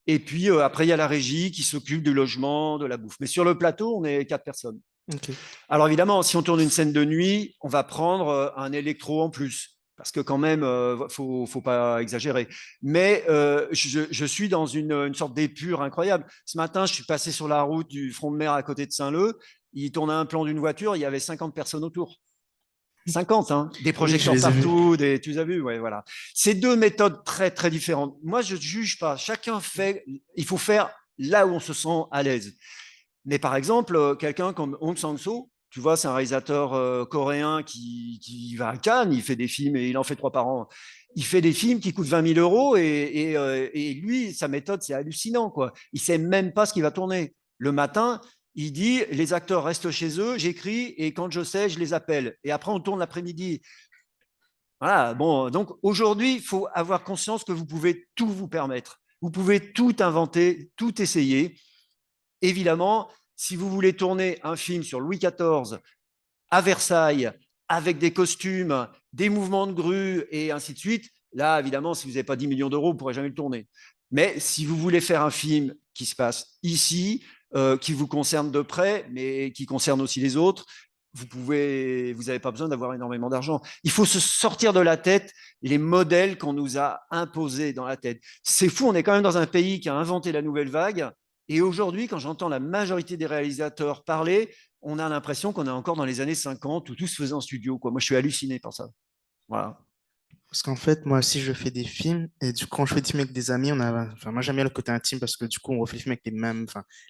Et puis après il y a la régie qui s'occupe du logement, de la bouffe. Mais sur le plateau, on est 4 personnes. Ok. Alors évidemment, si on tourne une scène de nuit, on va prendre un électro en plus. Parce que quand même, faut pas exagérer. Mais je suis dans une sorte d'épure incroyable. Ce matin, je suis passé sur la route du front de mer à côté de Saint-Leu. Il tournait un plan d'une voiture, il y avait 50 personnes autour. 50, hein, des Oui, je projecteurs les ai vus. partout, tu les as vus, ouais, voilà. C'est 2 méthodes très très différentes. Moi, je ne juge pas. Chacun fait. Il faut faire là où on se sent à l'aise. Mais par exemple, quelqu'un comme Hong Sang-soo, tu vois, c'est un réalisateur coréen qui va à Cannes, il fait des films et il en fait 3 par an. Il fait des films qui coûtent 20 000 euros et lui, sa méthode, c'est hallucinant, quoi. Il sait même pas ce qu'il va tourner. Le matin, il dit les acteurs restent chez eux, j'écris et quand je sais, je les appelle. Et après, on tourne l'après-midi. Voilà. Bon, donc aujourd'hui, il faut avoir conscience que vous pouvez tout vous permettre. Vous pouvez tout inventer, tout essayer. Évidemment, si vous voulez tourner un film sur Louis XIV à Versailles, avec des costumes, des mouvements de grue et ainsi de suite, là, évidemment, si vous n'avez pas 10 millions d'euros, vous ne pourrez jamais le tourner. Mais si vous voulez faire un film qui se passe ici, qui vous concerne de près, mais qui concerne aussi les autres, vous n'avez pas besoin d'avoir énormément d'argent. Il faut se sortir de la tête les modèles qu'on nous a imposés dans la tête. C'est fou, on est quand même dans un pays qui a inventé la nouvelle vague. Et aujourd'hui, quand j'entends la majorité des réalisateurs parler, on a l'impression qu'on est encore dans les années 50 où tout se faisait en studio, quoi. Moi, je suis halluciné par ça. Voilà. Parce qu'en fait, moi aussi, je fais des films. Et du coup, quand je fais des films avec des amis, enfin, moi, j'aime bien le côté intime parce que du coup, on refait des films avec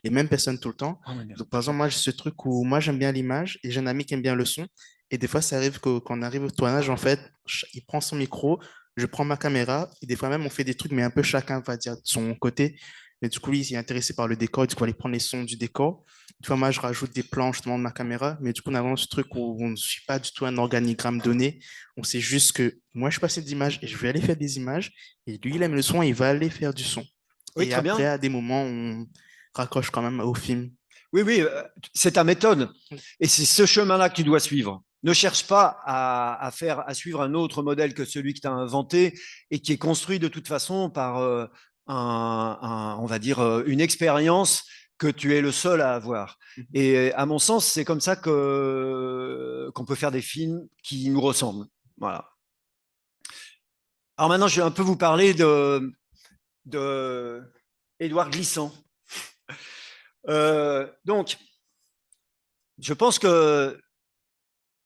les mêmes personnes tout le temps. Oh, merde. Donc, par exemple, moi, j'ai ce truc où moi, j'aime bien l'image et j'ai un ami qui aime bien le son. Et des fois, ça arrive que quand on arrive au tournage, en fait, il prend son micro, je prends ma caméra et des fois même, on fait des trucs, mais un peu chacun va dire de son côté. Mais du coup, lui, il est intéressé par le décor, du coup, il va aller prendre les sons du décor. Tu vois, moi, je rajoute des plans justement de ma caméra, mais du coup, on a vraiment ce truc où on ne suit pas du tout un organigramme donné. On sait juste que moi, je passe d'images et je vais aller faire des images. Et lui, il aime le son, il va aller faire du son. Oui, Et très après, bien. à des moments, on raccroche quand même au film. Oui, oui, c'est ta méthode. Et c'est ce chemin-là que tu dois suivre. Ne cherche pas à suivre un autre modèle que celui que tu as inventé et qui est construit de toute façon par on va dire, une expérience que tu es le seul à avoir. Mhm. Et à mon sens, c'est comme ça qu'on peut faire des films qui nous ressemblent. Voilà. Alors maintenant, je vais un peu vous parler de Édouard Glissant. Donc, je pense que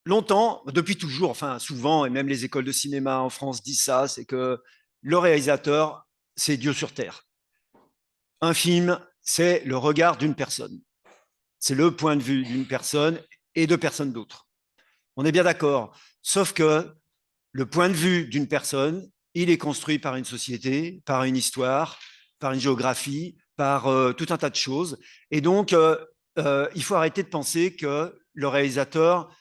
longtemps, depuis toujours, enfin souvent, et même les écoles de cinéma en France disent ça, c'est que le réalisateur, c'est Dieu sur Terre. Un film, c'est le regard d'une personne. C'est le point de vue d'une personne et de personne d'autre. On est bien d'accord. Sauf que le point de vue d'une personne, il est construit par une société, par une histoire, par une géographie, par tout un tas de choses. Et donc, il faut arrêter de penser que le réalisateur,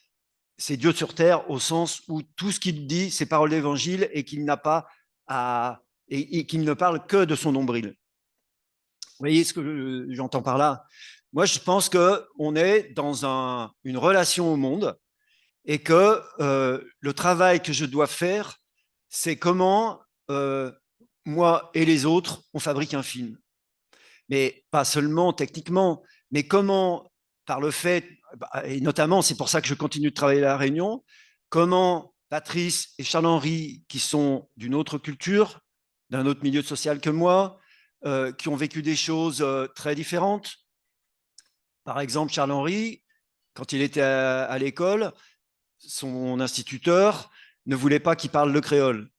c'est Dieu sur terre au sens où tout ce qu'il dit, c'est parole d'évangile et qu'il n'a pas à et qu'il ne parle que de son nombril. Vous voyez ce que j'entends par là? Moi, je pense que on est dans une relation au monde et que le travail que je dois faire, c'est comment moi et les autres, on fabrique un film. Mais pas seulement techniquement, Mais comment, par le fait, et notamment, c'est pour ça que je continue de travailler à La Réunion, comment Patrice et Charles-Henri, qui sont d'une autre culture, d'un autre milieu social que moi, qui ont vécu des choses très différentes. Par exemple, Charles-Henri, quand il était à l'école, son instituteur ne voulait pas qu'il parle le créole.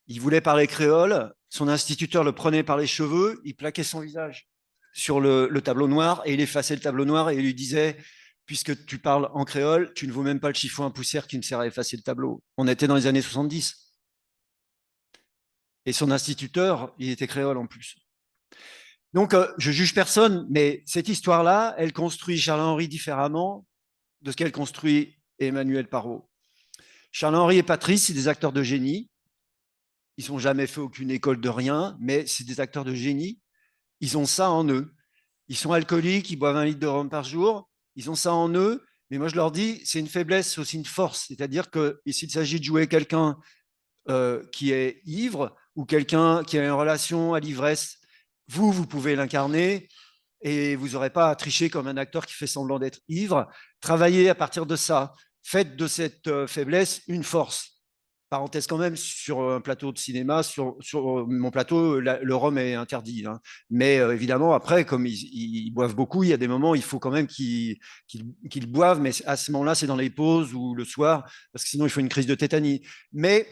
Il voulait parler créole, son instituteur le prenait par les cheveux, il plaquait son visage sur le tableau noir et il effaçait le tableau noir et il lui disait, puisque tu parles en créole, tu ne vaux même pas le chiffon à poussière qui me sert à effacer le tableau. On était dans les années 70. Et son instituteur, il était créole en plus. Donc, je juge personne, mais cette histoire-là, elle construit Charles-Henri différemment de ce qu'elle construit Emmanuel Parot. Charles-Henri et Patrice, c'est des acteurs de génie. Ils n'ont jamais fait aucune école de rien, mais c'est des acteurs de génie. Ils ont ça en eux. Ils sont alcooliques, ils boivent 1 litre de rhum par jour. Ils ont ça en eux. Mais moi, je leur dis, c'est une faiblesse, c'est aussi une force. C'est-à-dire que s'il s'agit de jouer quelqu'un qui est ivre ou quelqu'un qui a une relation à l'ivresse, vous pouvez l'incarner et vous n'aurez pas à tricher comme un acteur qui fait semblant d'être ivre. Travaillez à partir de ça. Faites de cette faiblesse une force. Parenthèse quand même, sur un plateau de cinéma, sur mon plateau, le rhum est interdit. Hein. Mais évidemment, après, comme ils boivent beaucoup, il y a des moments, il faut quand même qu'ils boivent, mais à ce moment-là, c'est dans les pauses ou le soir, parce que sinon, il faut une crise de tétanie. Mais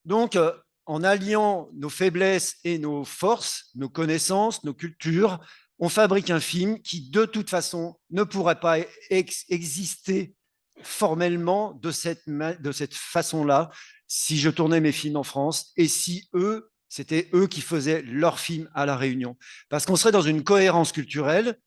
donc, en alliant nos faiblesses et nos forces, nos connaissances, nos cultures, on fabrique un film qui, de toute façon, ne pourrait pas exister formellement de cette façon-là si je tournais mes films en France et si c'était eux qui faisaient leurs films à La Réunion. Parce qu'on serait dans une cohérence culturelle,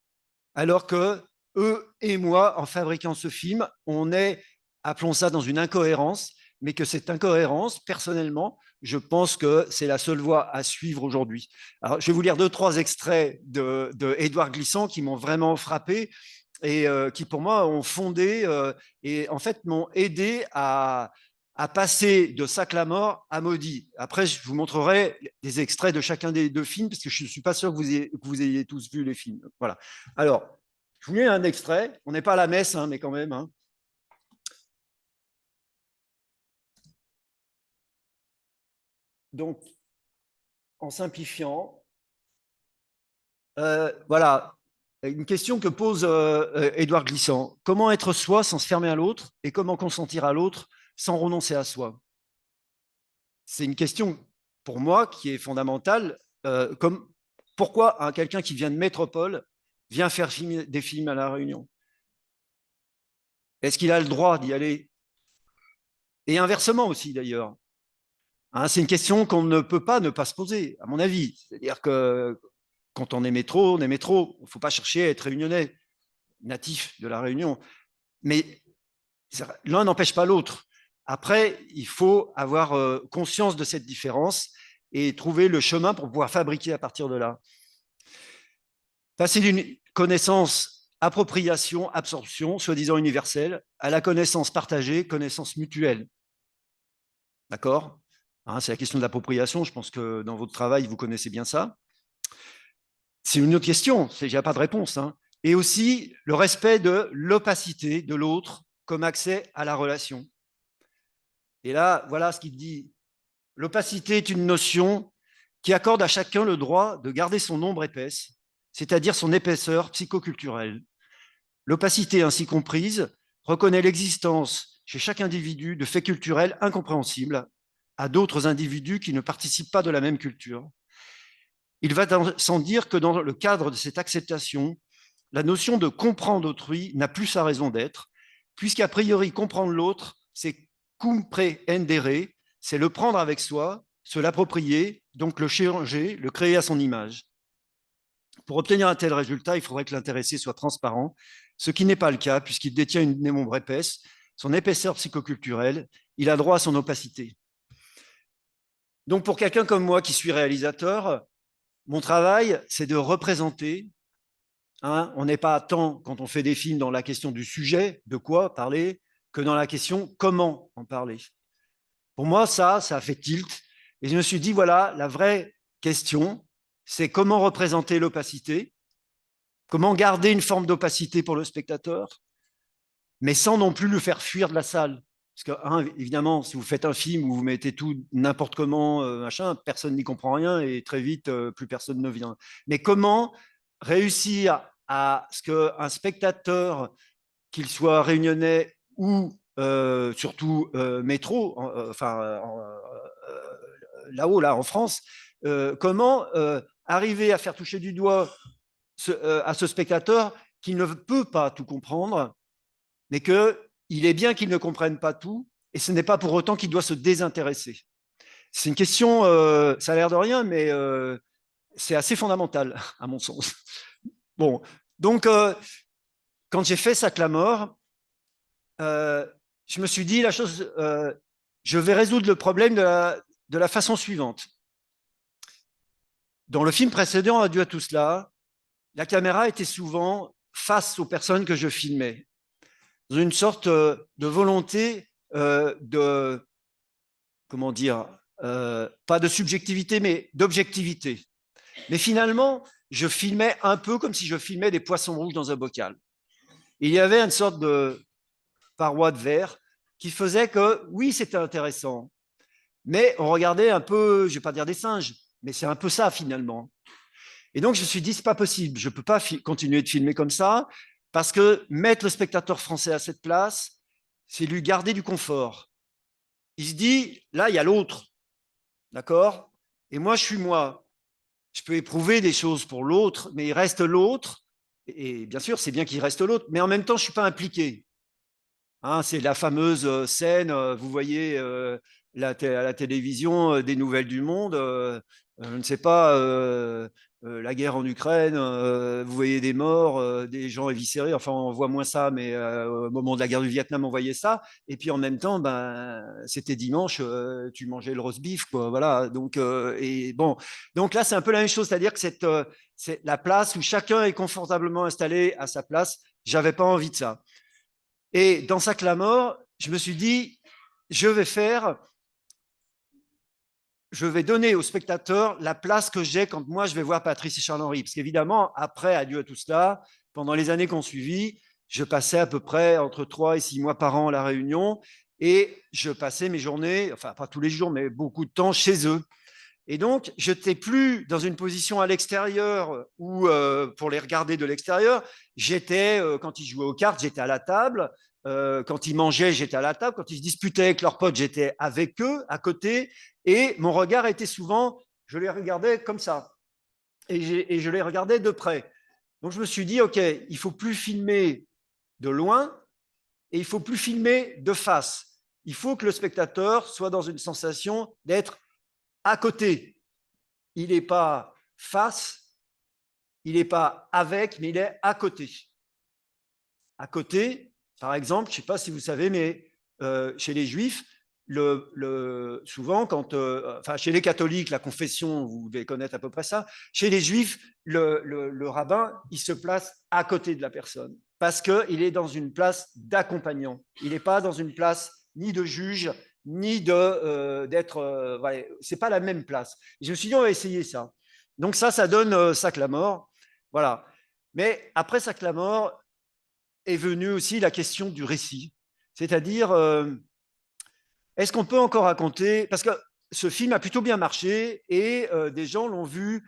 alors que eux et moi, en fabriquant ce film, on est, appelons ça, dans une incohérence, mais que cette incohérence, personnellement, je pense que c'est la seule voie à suivre aujourd'hui. Alors, je vais vous lire 2-3 extraits de Édouard Glissant qui m'ont vraiment frappé et qui, pour moi, ont fondé et, en fait, m'ont aidé à passer de Sac la mort à Maudit. Après, je vous montrerai des extraits de chacun des 2 films, parce que je ne suis pas sûr que vous ayez tous vu les films. Voilà. Alors, je vous lis un extrait. On n'est pas à la messe, hein, mais quand même. Hein. Donc, en simplifiant, voilà, une question que pose Édouard Glissant. Comment être soi sans se fermer à l'autre et comment consentir à l'autre sans renoncer à soi? C'est une question, pour moi, qui est fondamentale. Comme pourquoi quelqu'un qui vient de métropole vient faire des films à La Réunion? Est-ce qu'il a le droit d'y aller? Et inversement aussi, d'ailleurs. Hein, c'est une question qu'on ne peut pas ne pas se poser, à mon avis. C'est-à-dire que quand on est métro, on est métro. Il ne faut pas chercher à être réunionnais, natif de La Réunion. Mais l'un n'empêche pas l'autre. Après, il faut avoir conscience de cette différence et trouver le chemin pour pouvoir fabriquer à partir de là. Passer d'une connaissance appropriation, absorption, soi-disant universelle, à la connaissance partagée, connaissance mutuelle. D'accord? Hein, c'est la question de l'appropriation. Je pense que dans votre travail, vous connaissez bien ça. C'est une autre question. Il n'y a pas de réponse. Hein. Et aussi le respect de l'opacité de l'autre comme accès à la relation. Et là, voilà ce qu'il dit. L'opacité est une notion qui accorde à chacun le droit de garder son ombre épaisse, c'est-à-dire son épaisseur psychoculturelle. L'opacité ainsi comprise reconnaît l'existence chez chaque individu de faits culturels incompréhensibles à d'autres individus qui ne participent pas de la même culture. Il va sans dire que dans le cadre de cette acceptation, la notion de comprendre autrui n'a plus sa raison d'être, puisqu'a priori comprendre l'autre, c'est comprendere, c'est le prendre avec soi, se l'approprier, donc le changer, le créer à son image. Pour obtenir un tel résultat, il faudrait que l'intéressé soit transparent, ce qui n'est pas le cas puisqu'il détient une ombre épaisse, son épaisseur psychoculturelle, il a droit à son opacité. Donc pour quelqu'un comme moi qui suis réalisateur, mon travail, c'est de représenter. Hein, on n'est pas tant, quand on fait des films, dans la question du sujet, de quoi parler, que dans la question comment en parler. Pour moi, ça a fait tilt. Et je me suis dit, voilà, la vraie question, c'est comment représenter l'opacité, Comment garder une forme d'opacité pour le spectateur, mais sans non plus le faire fuir de la salle. Parce que, évidemment, si vous faites un film où vous mettez tout n'importe comment, machin, personne n'y comprend rien et très vite, plus personne ne vient. Mais comment réussir à ce qu'un spectateur, qu'il soit réunionnais ou surtout métro, là-haut, là, en France, comment arriver à faire toucher du doigt à ce spectateur qui ne peut pas tout comprendre, mais qu'il est bien qu'il ne comprenne pas tout, et ce n'est pas pour autant qu'il doit se désintéresser. C'est une question, ça a l'air de rien, mais c'est assez fondamental, à mon sens. Bon, donc, quand j'ai fait Sac-la-Mort, je me suis dit la chose, je vais résoudre le problème de la façon suivante. Dans le film précédent, Adieu à tout cela, la caméra était souvent face aux personnes que je filmais, dans une sorte de volonté de, comment dire, pas de subjectivité, mais d'objectivité. Mais finalement, je filmais un peu comme si je filmais des poissons rouges dans un bocal. Il y avait une sorte de paroi de verre qui faisait que, oui, c'était intéressant, mais on regardait un peu, je ne vais pas dire des singes, mais c'est un peu ça finalement. Et donc, je me suis dit, c'est pas possible, je ne peux pas continuer de filmer comme ça, parce que mettre le spectateur français à cette place, c'est lui garder du confort. Il se dit, là, il y a l'autre, d'accord? Et moi, je suis moi. Je peux éprouver des choses pour l'autre, mais il reste l'autre. Et bien sûr, c'est bien qu'il reste l'autre, mais en même temps, je ne suis pas impliqué. Hein, c'est la fameuse scène, vous voyez à la télévision des nouvelles du monde, je ne sais pas, la guerre en Ukraine, vous voyez des morts, des gens éviscérés, enfin on voit moins ça, mais au moment de la guerre du Vietnam, on voyait ça, et puis en même temps, ben, c'était dimanche, tu mangeais le roast beef, quoi, voilà, donc, et bon, donc là c'est un peu la même chose, c'est-à-dire que c'est la place où chacun est confortablement installé à sa place, j'avais pas envie de ça. Et dans Sac-la-Mort, je me suis dit, je vais donner aux spectateurs la place que j'ai quand moi je vais voir Patrice et Charles-Henri. Parce qu'évidemment, après Adieu à tout cela, pendant les années qu'on suivit, je passais à peu près entre 3 et 6 mois par an à La Réunion et je passais mes journées, enfin pas tous les jours, mais beaucoup de temps chez eux. Et donc, je n'étais plus dans une position à l'extérieur ou pour les regarder de l'extérieur. J'étais, quand ils jouaient aux cartes, j'étais à la table. Quand ils mangeaient, j'étais à la table. Quand ils se disputaient avec leurs potes, j'étais avec eux, à côté. Et mon regard était souvent, je les regardais comme ça. Et je les regardais de près. Donc, je me suis dit, OK, il ne faut plus filmer de loin et il ne faut plus filmer de face. Il faut que le spectateur soit dans une sensation d'être à côté. Il n'est pas face, il n'est pas avec, mais il est à côté. À côté, par exemple, je ne sais pas si vous savez, mais chez les Juifs, souvent, enfin, chez les catholiques, la confession, vous devez connaître à peu près ça. Chez les Juifs, le rabbin, il se place à côté de la personne parce qu'il est dans une place d'accompagnant. Il n'est pas dans une place ni de juge, ni d'être. Voilà, c'est pas la même place. Et je me suis dit, on va essayer ça. Donc ça donne Sac-la-Mort. Voilà. Mais après Sac-la-Mort est venue aussi la question du récit. C'est-à-dire, est-ce qu'on peut encore raconter, parce que ce film a plutôt bien marché et des gens l'ont vu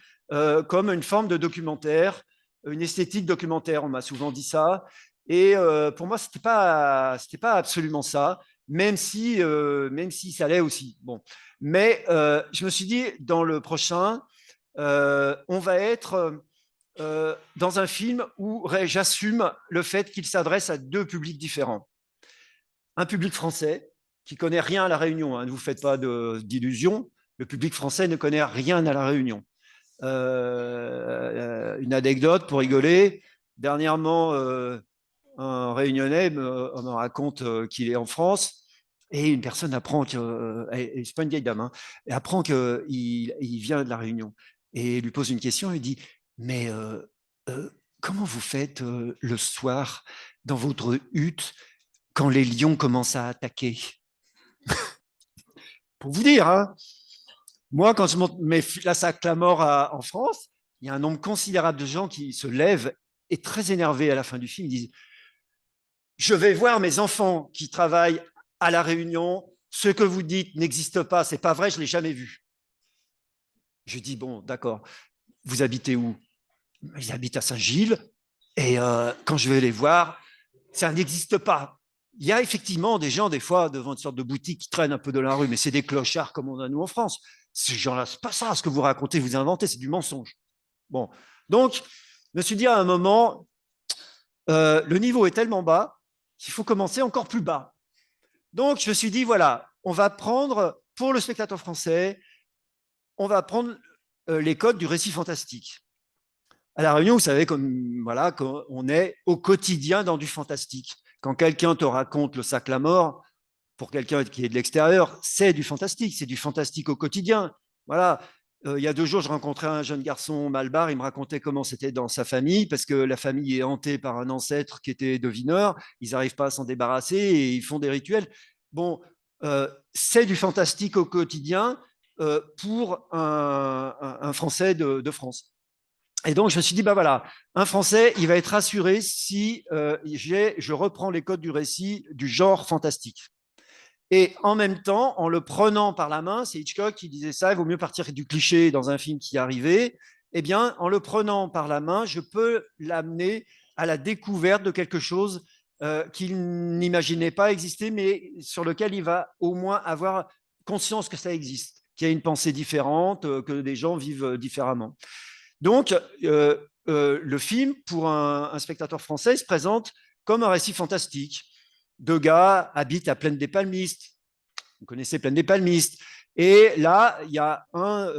comme une forme de documentaire, une esthétique documentaire, on m'a souvent dit ça. Et pour moi, c'était pas absolument ça, même si ça l'est aussi. Bon, mais je me suis dit dans le prochain, on va être dans un film où j'assume le fait qu'il s'adresse à deux publics différents. Un public français qui connaît rien à La Réunion, hein, ne vous faites pas d'illusions, le public français ne connaît rien à La Réunion. Une anecdote pour rigoler, dernièrement, un Réunionnais me raconte qu'il est en France et une personne apprend que, c'est pas une vieille dame, hein, apprend qu'il vient de La Réunion et lui pose une question, il dit mais comment vous faites le soir dans votre hutte quand les lions commencent à attaquer? Pour vous dire, hein, moi, quand je monte la Sac-la-Mort en France, il y a un nombre considérable de gens qui se lèvent est très énervé à la fin du film. Ils disent « Je vais voir mes enfants qui travaillent à La Réunion. Ce que vous dites n'existe pas. C'est pas vrai, je ne l'ai jamais vu. » Je dis « Bon, d'accord. Vous habitez où ?» Ils habitent à Saint-Gilles. Et quand je vais les voir, ça n'existe pas. Il y a effectivement des gens, des fois, devant une sorte de boutique qui traînent un peu de la rue, mais c'est des clochards comme on a nous en France. Ces gens-là, c'est pas ça ce que vous racontez, vous inventez, c'est du mensonge. Bon, donc, je me suis dit à un moment, le niveau est tellement bas qu'il faut commencer encore plus bas. Donc, je me suis dit, voilà, on va prendre, pour le spectateur français, on va prendre les codes du récit fantastique. À La Réunion, vous savez, comme, voilà, qu'on est au quotidien dans du fantastique. Quand quelqu'un te raconte le sac la mort, pour quelqu'un qui est de l'extérieur, c'est du fantastique au quotidien. Voilà. Il y a 2 jours, je rencontrais un jeune garçon malbar, il me racontait comment c'était dans sa famille, parce que la famille est hantée par un ancêtre qui était devineur, ils n'arrivent pas à s'en débarrasser et ils font des rituels. Bon, c'est du fantastique au quotidien pour un Français de France. Et donc, je me suis dit, bah voilà, un Français, il va être rassuré si je reprends les codes du récit du genre fantastique. Et en même temps, en le prenant par la main, c'est Hitchcock qui disait ça, il vaut mieux partir du cliché dans un film qui arrivait. Eh bien, en le prenant par la main, je peux l'amener à la découverte de quelque chose qu'il n'imaginait pas exister, mais sur lequel il va au moins avoir conscience que ça existe, qu'il y a une pensée différente, que des gens vivent différemment. Donc, le film, pour un spectateur français, se présente comme un récit fantastique. 2 gars habitent à Plaine des Palmistes. Vous connaissez Plaine des Palmistes. Et là, il y a un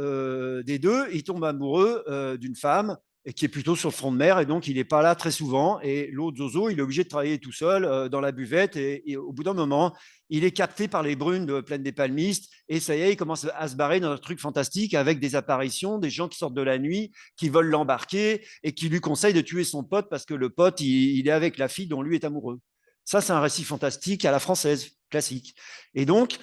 des deux, il tombe amoureux d'une femme et qui est plutôt sur le front de mer, et donc il n'est pas là très souvent. Et l'autre Zozo, il est obligé de travailler tout seul dans la buvette, et au bout d'un moment, il est capté par les brunes de Plaine des Palmistes, et ça y est, il commence à se barrer dans un truc fantastique avec des apparitions, des gens qui sortent de la nuit, qui veulent l'embarquer et qui lui conseillent de tuer son pote parce que le pote, il est avec la fille dont lui est amoureux. Ça, c'est un récit fantastique à la française, classique. Et donc,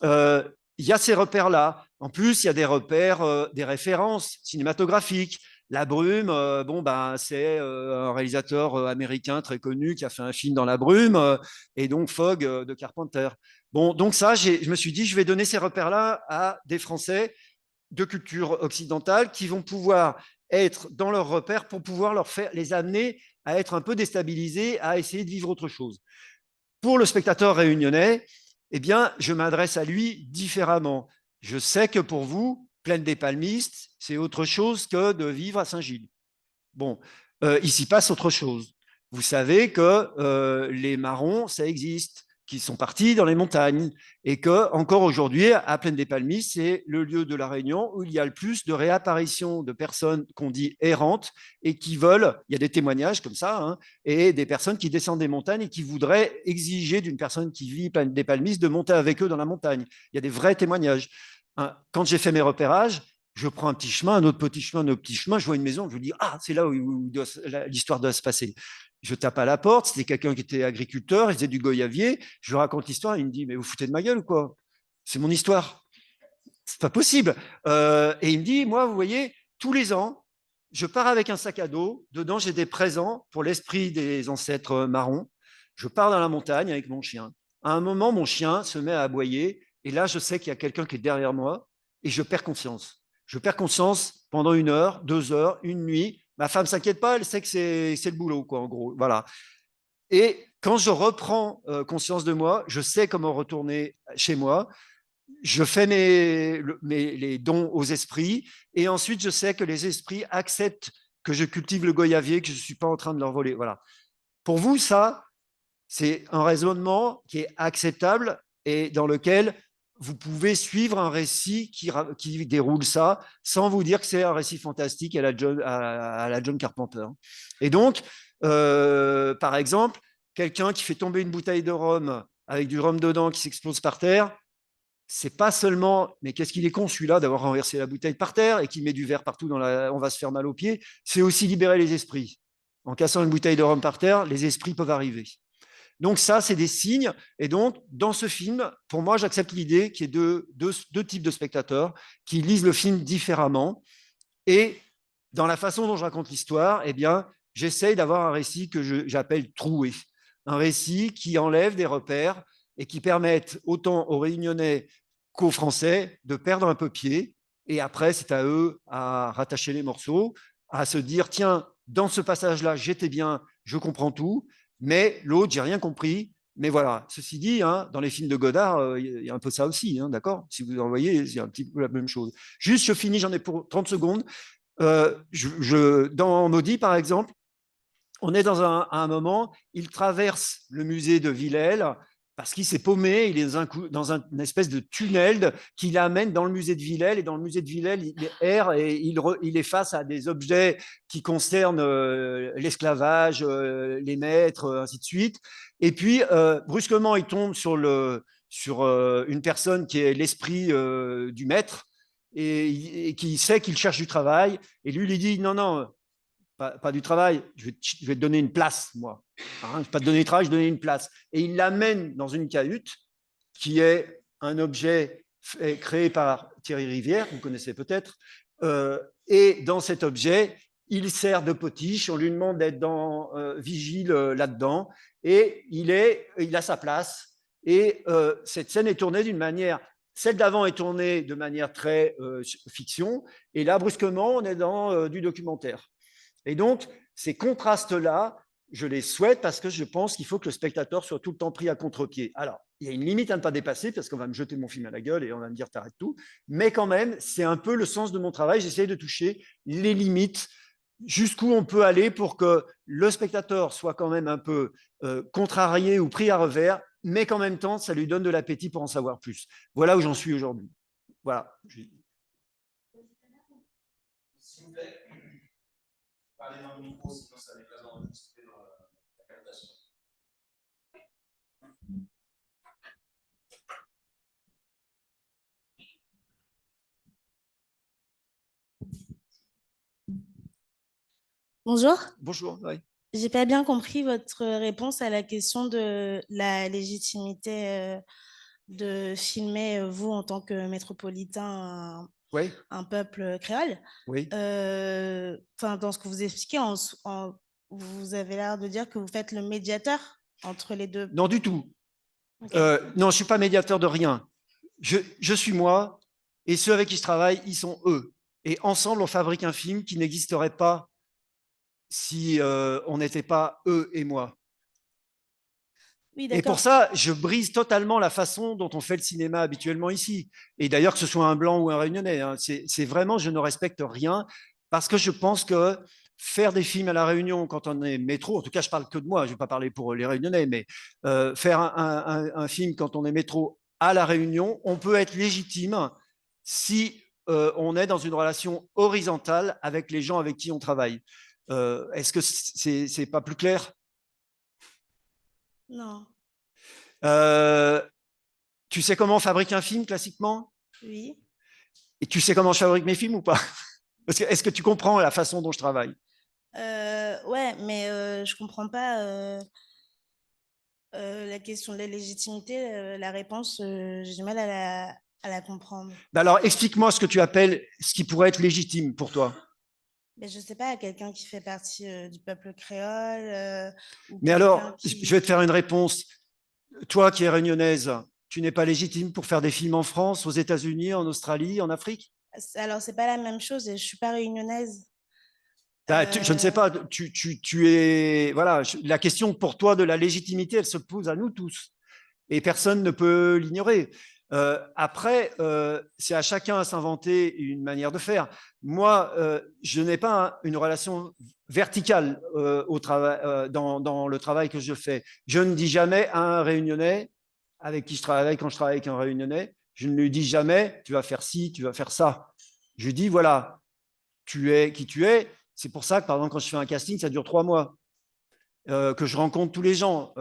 il y a ces repères-là. En plus, il y a des repères, des références cinématographiques. La Brume, bon, ben, c'est un réalisateur américain très connu qui a fait un film dans La Brume, et donc Fog de Carpenter. Bon, donc ça, je me suis dit, je vais donner ces repères-là à des Français de culture occidentale qui vont pouvoir être dans leurs repères pour pouvoir les amener à être un peu déstabilisés, à essayer de vivre autre chose. Pour le spectateur réunionnais, eh bien, je m'adresse à lui différemment. Je sais que pour vous, Plaine des Palmistes, c'est autre chose que de vivre à Saint-Gilles. Bon, il s'y passe autre chose. Vous savez que les marrons, ça existe, qu'ils sont partis dans les montagnes, et que encore aujourd'hui, à Plaine des Palmistes, c'est le lieu de la Réunion où il y a le plus de réapparitions de personnes qu'on dit errantes et qui veulent, il y a des témoignages comme ça, hein, et des personnes qui descendent des montagnes et qui voudraient exiger d'une personne qui vit Plaine des Palmistes de monter avec eux dans la montagne. Il y a des vrais témoignages. Quand j'ai fait mes repérages, je prends un petit chemin, un autre petit chemin, un autre petit chemin, je vois une maison, je me dis, ah, c'est là où l'histoire doit se passer. Je tape à la porte, c'était quelqu'un qui était agriculteur, il faisait du goyavier, je lui raconte l'histoire, il me dit, mais vous foutez de ma gueule ou quoi? C'est mon histoire. C'est pas possible. Et il me dit, moi, vous voyez, tous les ans, je pars avec un sac à dos, dedans j'ai des présents pour l'esprit des ancêtres marrons, je pars dans la montagne avec mon chien. À un moment, mon chien se met à aboyer, et là, je sais qu'il y a quelqu'un qui est derrière moi, et je perds conscience. Je perds conscience pendant 1 heure, 2 heures, une nuit. Ma femme s'inquiète pas, elle sait que c'est le boulot, quoi, en gros. Voilà. Et quand je reprends conscience de moi, je sais comment retourner chez moi. Je fais les dons aux esprits, et ensuite je sais que les esprits acceptent que je cultive le goyavier, que je ne suis pas en train de leur voler. Voilà. Pour vous, ça, c'est un raisonnement qui est acceptable et dans lequel vous pouvez suivre un récit qui déroule ça sans vous dire que c'est un récit fantastique à la John Carpenter. Et donc, par exemple, quelqu'un qui fait tomber une bouteille de rhum avec du rhum dedans qui s'explose par terre, c'est pas seulement, mais qu'est-ce qu'il est con celui-là d'avoir renversé la bouteille par terre et qui met du verre partout, on va se faire mal aux pieds, c'est aussi libérer les esprits. En cassant une bouteille de rhum par terre, les esprits peuvent arriver. Donc ça, c'est des signes. Et donc, dans ce film, pour moi, j'accepte l'idée qu'il y ait deux types de spectateurs qui lisent le film différemment. Et dans la façon dont je raconte l'histoire, eh bien, j'essaye d'avoir un récit que j'appelle troué. Un récit qui enlève des repères et qui permette autant aux Réunionnais qu'aux Français de perdre un peu pied. Et après, c'est à eux à rattacher les morceaux, à se dire, tiens, dans ce passage-là, j'étais bien, je comprends tout, mais l'autre, j'ai rien compris. Mais voilà, ceci dit, hein, dans les films de Godard, il y a un peu ça aussi, hein, d'accord? Si vous en voyez, il y a un petit peu la même chose. Juste, je finis, j'en ai pour 30 secondes. Dans Maudit, par exemple, on est dans un moment, il traverse le musée de Villèle parce qu'il s'est paumé, il est dans une espèce de tunnel qui l'amène dans le musée de Villèle, et dans le musée de Villèle, il erre et il est face à des objets qui concernent l'esclavage, les maîtres, ainsi de suite. Et puis, brusquement, il tombe sur une personne qui est l'esprit du maître, et qui sait qu'il cherche du travail, et lui dit, non, non, pas du travail, je vais te donner une place, moi. Hein, je ne vais pas te donner du travail, je vais te donner une place. Et il l'amène dans une cahute qui est un objet créé par Thierry Rivière, vous connaissez peut-être. Et dans cet objet, il sert de potiche, on lui demande d'être vigile là-dedans, et il a sa place. Et cette scène est tournée d'une manière... Celle d'avant est tournée de manière très fiction, et là, brusquement, on est dans du documentaire. Et donc, ces contrastes-là, je les souhaite parce que je pense qu'il faut que le spectateur soit tout le temps pris à contre-pied. Alors, il y a une limite à ne pas dépasser parce qu'on va me jeter mon film à la gueule et on va me dire t'arrêtes tout. Mais quand même, c'est un peu le sens de mon travail. J'essaie de toucher les limites, jusqu'où on peut aller pour que le spectateur soit quand même un peu contrarié ou pris à revers, mais qu'en même temps, ça lui donne de l'appétit pour en savoir plus. Voilà où j'en suis aujourd'hui. Voilà. S'il vous plaît. Parlez dans le micro, sinon ça n'est pas enregistré dans la captation. Bonjour. Bonjour. Oui. J'ai pas bien compris votre réponse à la question de la légitimité de filmer, vous, en tant que métropolitain, Oui. un peuple créole. Oui. Dans ce que vous expliquez, vous avez l'air de dire que vous faites le médiateur entre les deux. Non, du tout. Okay. Non, je ne suis pas médiateur de rien. Je suis moi, et ceux avec qui je travaille, ils sont eux. Et ensemble, on fabrique un film qui n'existerait pas si on n'était pas eux et moi. Oui, et pour ça, je brise totalement la façon dont on fait le cinéma habituellement ici. Et d'ailleurs, que ce soit un blanc ou un réunionnais, hein, c'est vraiment, je ne respecte rien, parce que je pense que faire des films à La Réunion quand on est métro, en tout cas, je parle que de moi, je ne vais pas parler pour les Réunionnais, mais faire un film quand on est métro à La Réunion, on peut être légitime si on est dans une relation horizontale avec les gens avec qui on travaille. Est-ce que c'est pas plus clair? Non. Tu sais comment on fabrique un film classiquement? Oui. Et tu sais comment je fabrique mes films ou pas? Est-ce que tu comprends la façon dont je travaille? Ouais, mais je comprends pas la question de la légitimité, la réponse, j'ai du mal à la comprendre. Alors, explique-moi ce que tu appelles ce qui pourrait être légitime pour toi. Mais je ne sais pas, quelqu'un qui fait partie du peuple créole. Mais alors, je vais te faire une réponse. Toi qui es réunionnaise, tu n'es pas légitime pour faire des films en France, aux États-Unis, en Australie, en Afrique? Alors, ce n'est pas la même chose et je ne suis pas réunionnaise. Je ne sais pas, tu es... Voilà, la question pour toi de la légitimité, elle se pose à nous tous. Et personne ne peut l'ignorer. Après, c'est à chacun à s'inventer une manière de faire. Moi, je n'ai pas une relation verticale dans le travail que je fais. Je ne dis jamais à un Réunionnais avec qui je travaille, quand je travaille avec un Réunionnais, je ne lui dis jamais tu vas faire ci, tu vas faire ça. Je dis voilà, tu es qui tu es. C'est pour ça que, par exemple, quand je fais un casting, ça dure 3 mois. Que je rencontre tous les gens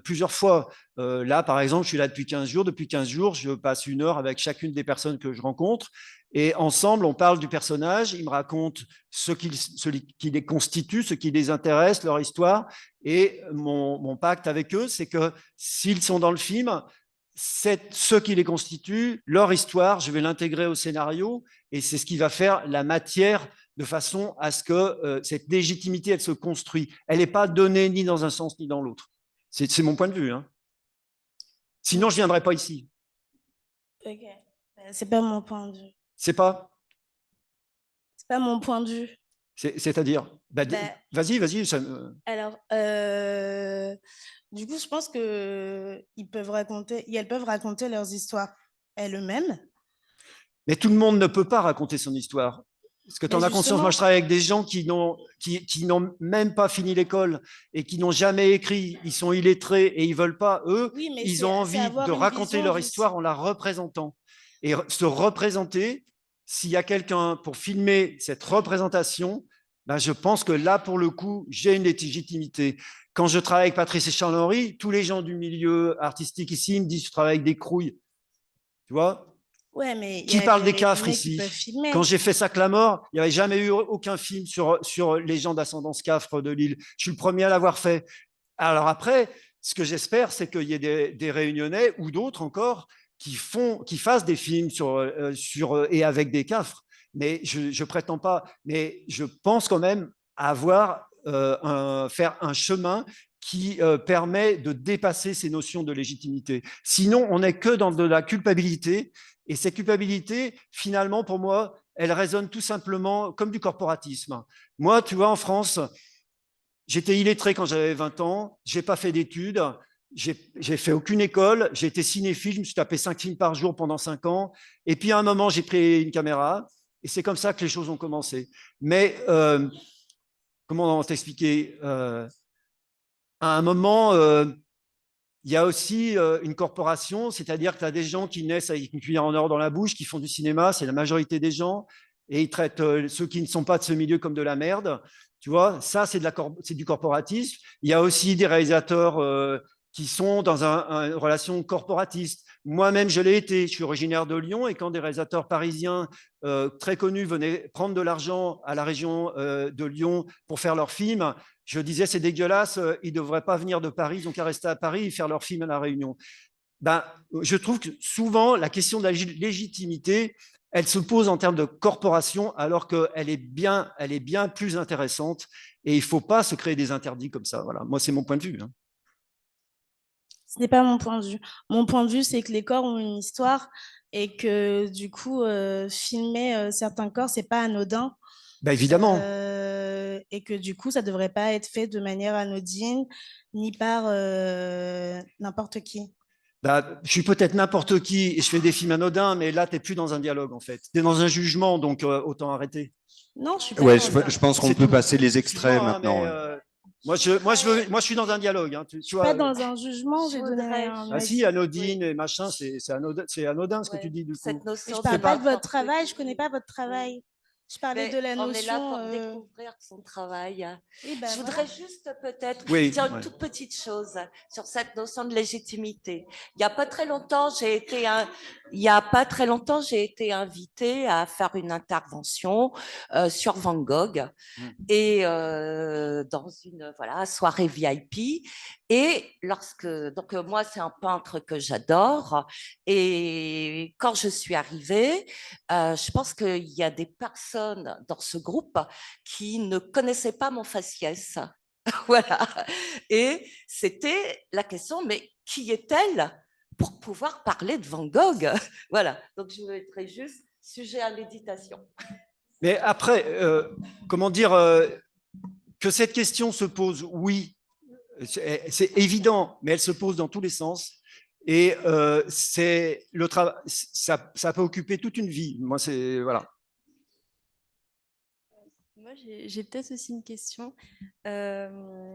plusieurs fois. Là, par exemple, je suis là depuis 15 jours. Depuis 15 jours, je passe 1 heure avec chacune des personnes que je rencontre. Et ensemble, on parle du personnage. Ils me racontent ce qui les constitue, ce qui les intéresse, leur histoire. Et mon pacte avec eux, c'est que s'ils sont dans le film, ce qui les constitue, leur histoire, je vais l'intégrer au scénario. Et c'est ce qui va faire la matière de façon à ce que cette légitimité, elle se construit. Elle n'est pas donnée ni dans un sens ni dans l'autre. C'est mon point de vue. Hein. Sinon, je ne viendrais pas ici. Ok. C'est pas mon point de vue. C'est pas mon point de vue. C'est-à-dire Vas-y. Alors, du coup, je pense qu'elles peuvent raconter leurs histoires elles-mêmes. Mais tout le monde ne peut pas raconter son histoire. Parce que tu en as conscience, moi je travaille avec des gens qui n'ont même pas fini l'école et qui n'ont jamais écrit, ils sont illettrés et ils ne veulent pas, eux, ils ont envie de raconter leur histoire en la représentant. Et se représenter, s'il y a quelqu'un pour filmer cette représentation, ben je pense que là, pour le coup, j'ai une légitimité. Quand je travaille avec Patrice et Charles-Henri, tous les gens du milieu artistique ici me disent je travaille avec des crouilles. Tu vois ? Ouais, mais qui parle des cafres ici. Quand j'ai fait Sac la mort, il n'y avait jamais eu aucun film sur les gens d'ascendance cafre de Lille. Je suis le premier à l'avoir fait. Alors après, ce que j'espère, c'est qu'il y ait des Réunionnais ou d'autres encore qui fassent des films et avec des cafres. Mais je ne prétends pas. Mais je pense quand même faire un chemin qui permet de dépasser ces notions de légitimité. Sinon, on n'est que dans de la culpabilité. Et cette culpabilité, finalement, pour moi, elle résonne tout simplement comme du corporatisme. Moi, tu vois, en France, j'étais illettré quand j'avais 20 ans, je n'ai pas fait d'études, j'ai fait aucune école, j'ai été cinéphile, je me suis tapé 5 films par jour pendant 5 ans, et puis à un moment, j'ai pris une caméra, et c'est comme ça que les choses ont commencé. Mais, comment t'expliquer à un moment, il y a aussi une corporation, c'est-à-dire que tu as des gens qui naissent avec une cuillère en or dans la bouche, qui font du cinéma, c'est la majorité des gens, et ils traitent ceux qui ne sont pas de ce milieu comme de la merde. Tu vois, ça, c'est du corporatisme. Il y a aussi des réalisateurs qui sont dans une relation corporatiste. Moi-même, je l'ai été. Je suis originaire de Lyon, et quand des réalisateurs parisiens très connus venaient prendre de l'argent à la région de Lyon pour faire leurs films, je disais, c'est dégueulasse, ils ne devraient pas venir de Paris, ils n'ont qu'à rester à Paris et faire leur film à La Réunion. Ben, je trouve que souvent, la question de la légitimité, elle se pose en termes de corporation, alors qu'elle est bien plus intéressante. Et il ne faut pas se créer des interdits comme ça. Voilà. Moi, c'est mon point de vue. Hein. Ce n'est pas mon point de vue. Mon point de vue, c'est que les corps ont une histoire et que du coup, filmer certains corps, c'est pas anodin. Ben, évidemment. Et que du coup, ça ne devrait pas être fait de manière anodine, ni par n'importe qui. Bah, je suis peut-être n'importe qui et je fais des films anodins, mais là, tu n'es plus dans un dialogue, en fait. Tu es dans un jugement, donc autant arrêter. Non, je suis pas. Ouais, je pense qu'on peut passer les extraits maintenant. Moi, je suis dans un dialogue. Hein, je suis pas dans un jugement, j'ai donné un... Ah si, anodine et machin, c'est anodin ce que tu dis, du coup. Je parle pas de votre travail, je connais pas votre travail. Je parlais de la notion... On est là pour découvrir son travail. Oui, bah, je voudrais juste peut-être dire une toute petite chose sur cette notion de légitimité. Il n'y a pas très longtemps, j'ai été invitée à faire une intervention sur Van Gogh et dans une soirée VIP. Et donc moi, c'est un peintre que j'adore. Et quand je suis arrivée, je pense qu'il y a des personnes dans ce groupe qui ne connaissaient pas mon faciès. Voilà. Et c'était la question, mais qui est-elle pour pouvoir parler de Van Gogh? Voilà. Donc, je mettrai juste sujet à méditation. Mais après, comment dire, que cette question se pose, oui, c'est évident, mais elle se pose dans tous les sens. Et c'est le travail, ça peut occuper toute une vie. Moi, c'est voilà. Moi, j'ai peut-être aussi une question. Je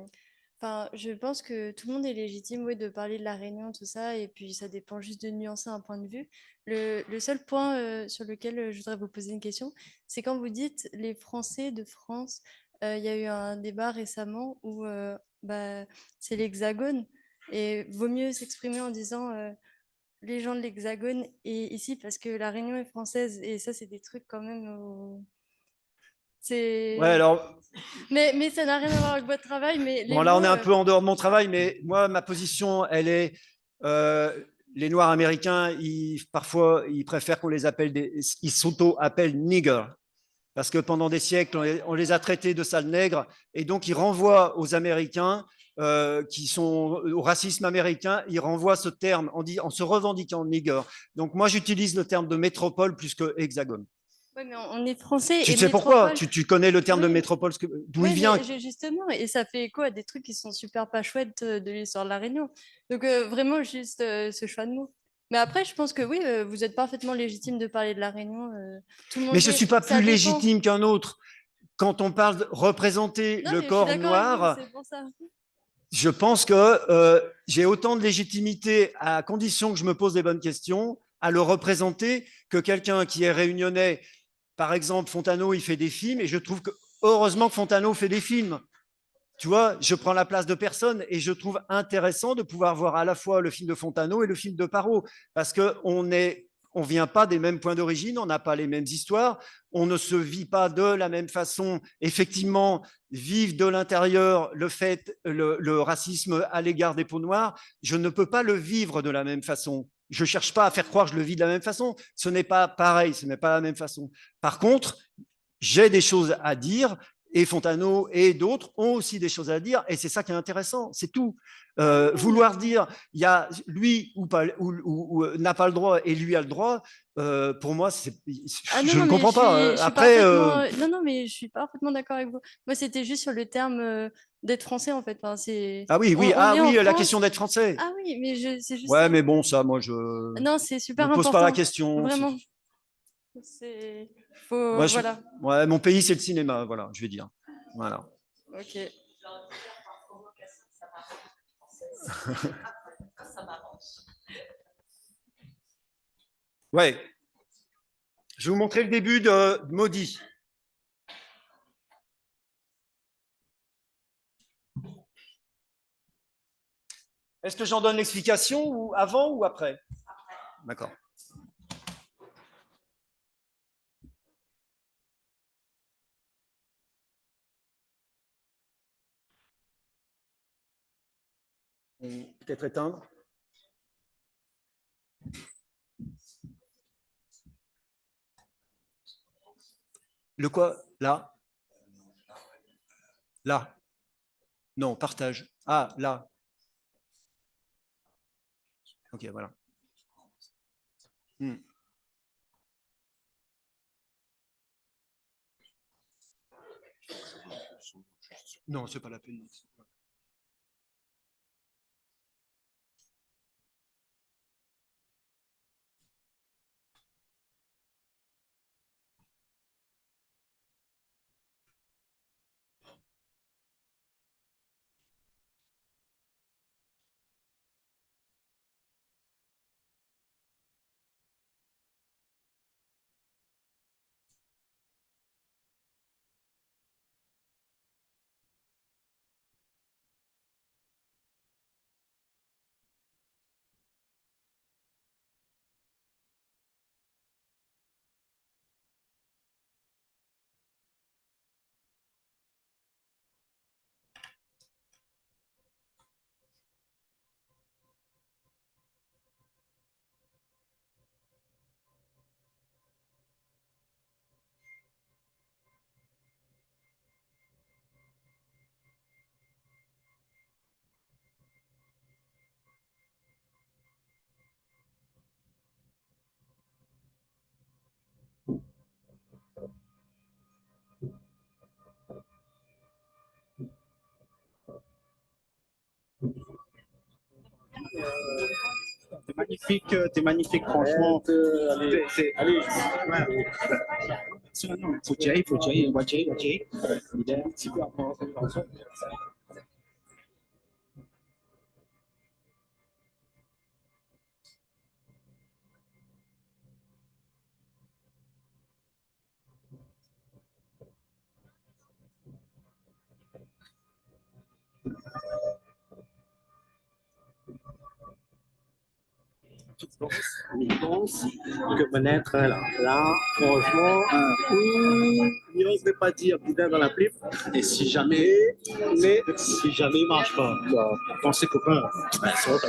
pense que tout le monde est légitime, oui, de parler de la Réunion, tout ça, et puis ça dépend juste de nuancer un point de vue. Le seul point sur lequel je voudrais vous poser une question, c'est quand vous dites les Français de France. Il y a eu un débat récemment où c'est l'Hexagone, et vaut mieux s'exprimer en disant les gens de l'Hexagone et ici, parce que la Réunion est française, et ça, c'est des trucs quand même... Ouais, alors... mais ça n'a rien à voir avec votre travail. Mais bon, là, on est un peu en dehors de mon travail, mais moi, ma position, elle est... les Noirs américains, parfois, ils préfèrent qu'on les appelle ils s'auto-appellent nigger. parce que pendant des siècles, on les a traités de sales nègres, et donc ils renvoient aux Américains, qui sont au racisme américain, ils renvoient ce terme en se revendiquant nigger. Donc moi, j'utilise le terme de métropole plus que hexagone. Oui, mais on est français Tu et sais pourquoi? métropole. Tu connais le terme de Oui. métropole, d'où Oui, il vient? mais justement, et ça fait écho à des trucs qui sont super pas chouettes de l'histoire de la Réunion. Donc vraiment juste ce choix de mots. Mais après, je pense que oui, vous êtes parfaitement légitime de parler de la Réunion. Tout le monde Mais je ne sait, suis pas ça plus dépend. légitime qu'un autre. Quand on parle de représenter Non, le mais je suis corps d'accord avec vous, noir, c'est pour ça. je pense que j'ai autant de légitimité, à condition que je me pose les bonnes questions, à le représenter que quelqu'un qui est réunionnais. Par exemple, Fontano, il fait des films, et je trouve que heureusement que Fontano fait des films. Tu vois, je prends la place de personne, et je trouve intéressant de pouvoir voir à la fois le film de Fontano et le film de Parot, parce on vient pas des mêmes points d'origine, on n'a pas les mêmes histoires, on ne se vit pas de la même façon. Effectivement, vivre de l'intérieur le racisme à l'égard des peaux noires, je ne peux pas le vivre de la même façon. Je ne cherche pas à faire croire que je le vis de la même façon. Ce n'est pas pareil, ce n'est pas la même façon. Par contre, j'ai des choses à dire, et Fontano et d'autres ont aussi des choses à dire, et c'est ça qui est intéressant, c'est tout. Vouloir dire il y a lui ou n'a pas le droit et lui a le droit, pour moi, Ah non, je non, ne mais comprends pas. je suis Après, parfaitement... Non, non, mais je suis parfaitement d'accord avec vous. Moi, c'était juste sur le terme d'être français, en fait. Enfin, ah oui, oui, on est en la France. question d'être français. Ah oui, mais c'est juste Ouais, ça. mais bon, ça, moi, je Non, c'est me super pose pas la important. question. Vraiment. C'est... Faut... Moi, Voilà. ouais, mon pays, c'est le cinéma, voilà, je vais dire. Voilà. Ok. Ouais. Je vais vous montrer le début de Maudit. Est-ce que j'en donne l'explication ou avant ou après? D'accord. Peut-être éteindre. Le quoi? Là? Là? Non, partage. Ah, là. Ok, voilà. Non, c'est pas la peine. T'es magnifique, franchement. Allez, non, faut y aller, on va y aller, ok. Il est un petit peu avant. Je pense que peut-être là, franchement, il n'ose pas dire boudin dans la pipe. Et si jamais il marche pas, dans ses copains, c'est autre.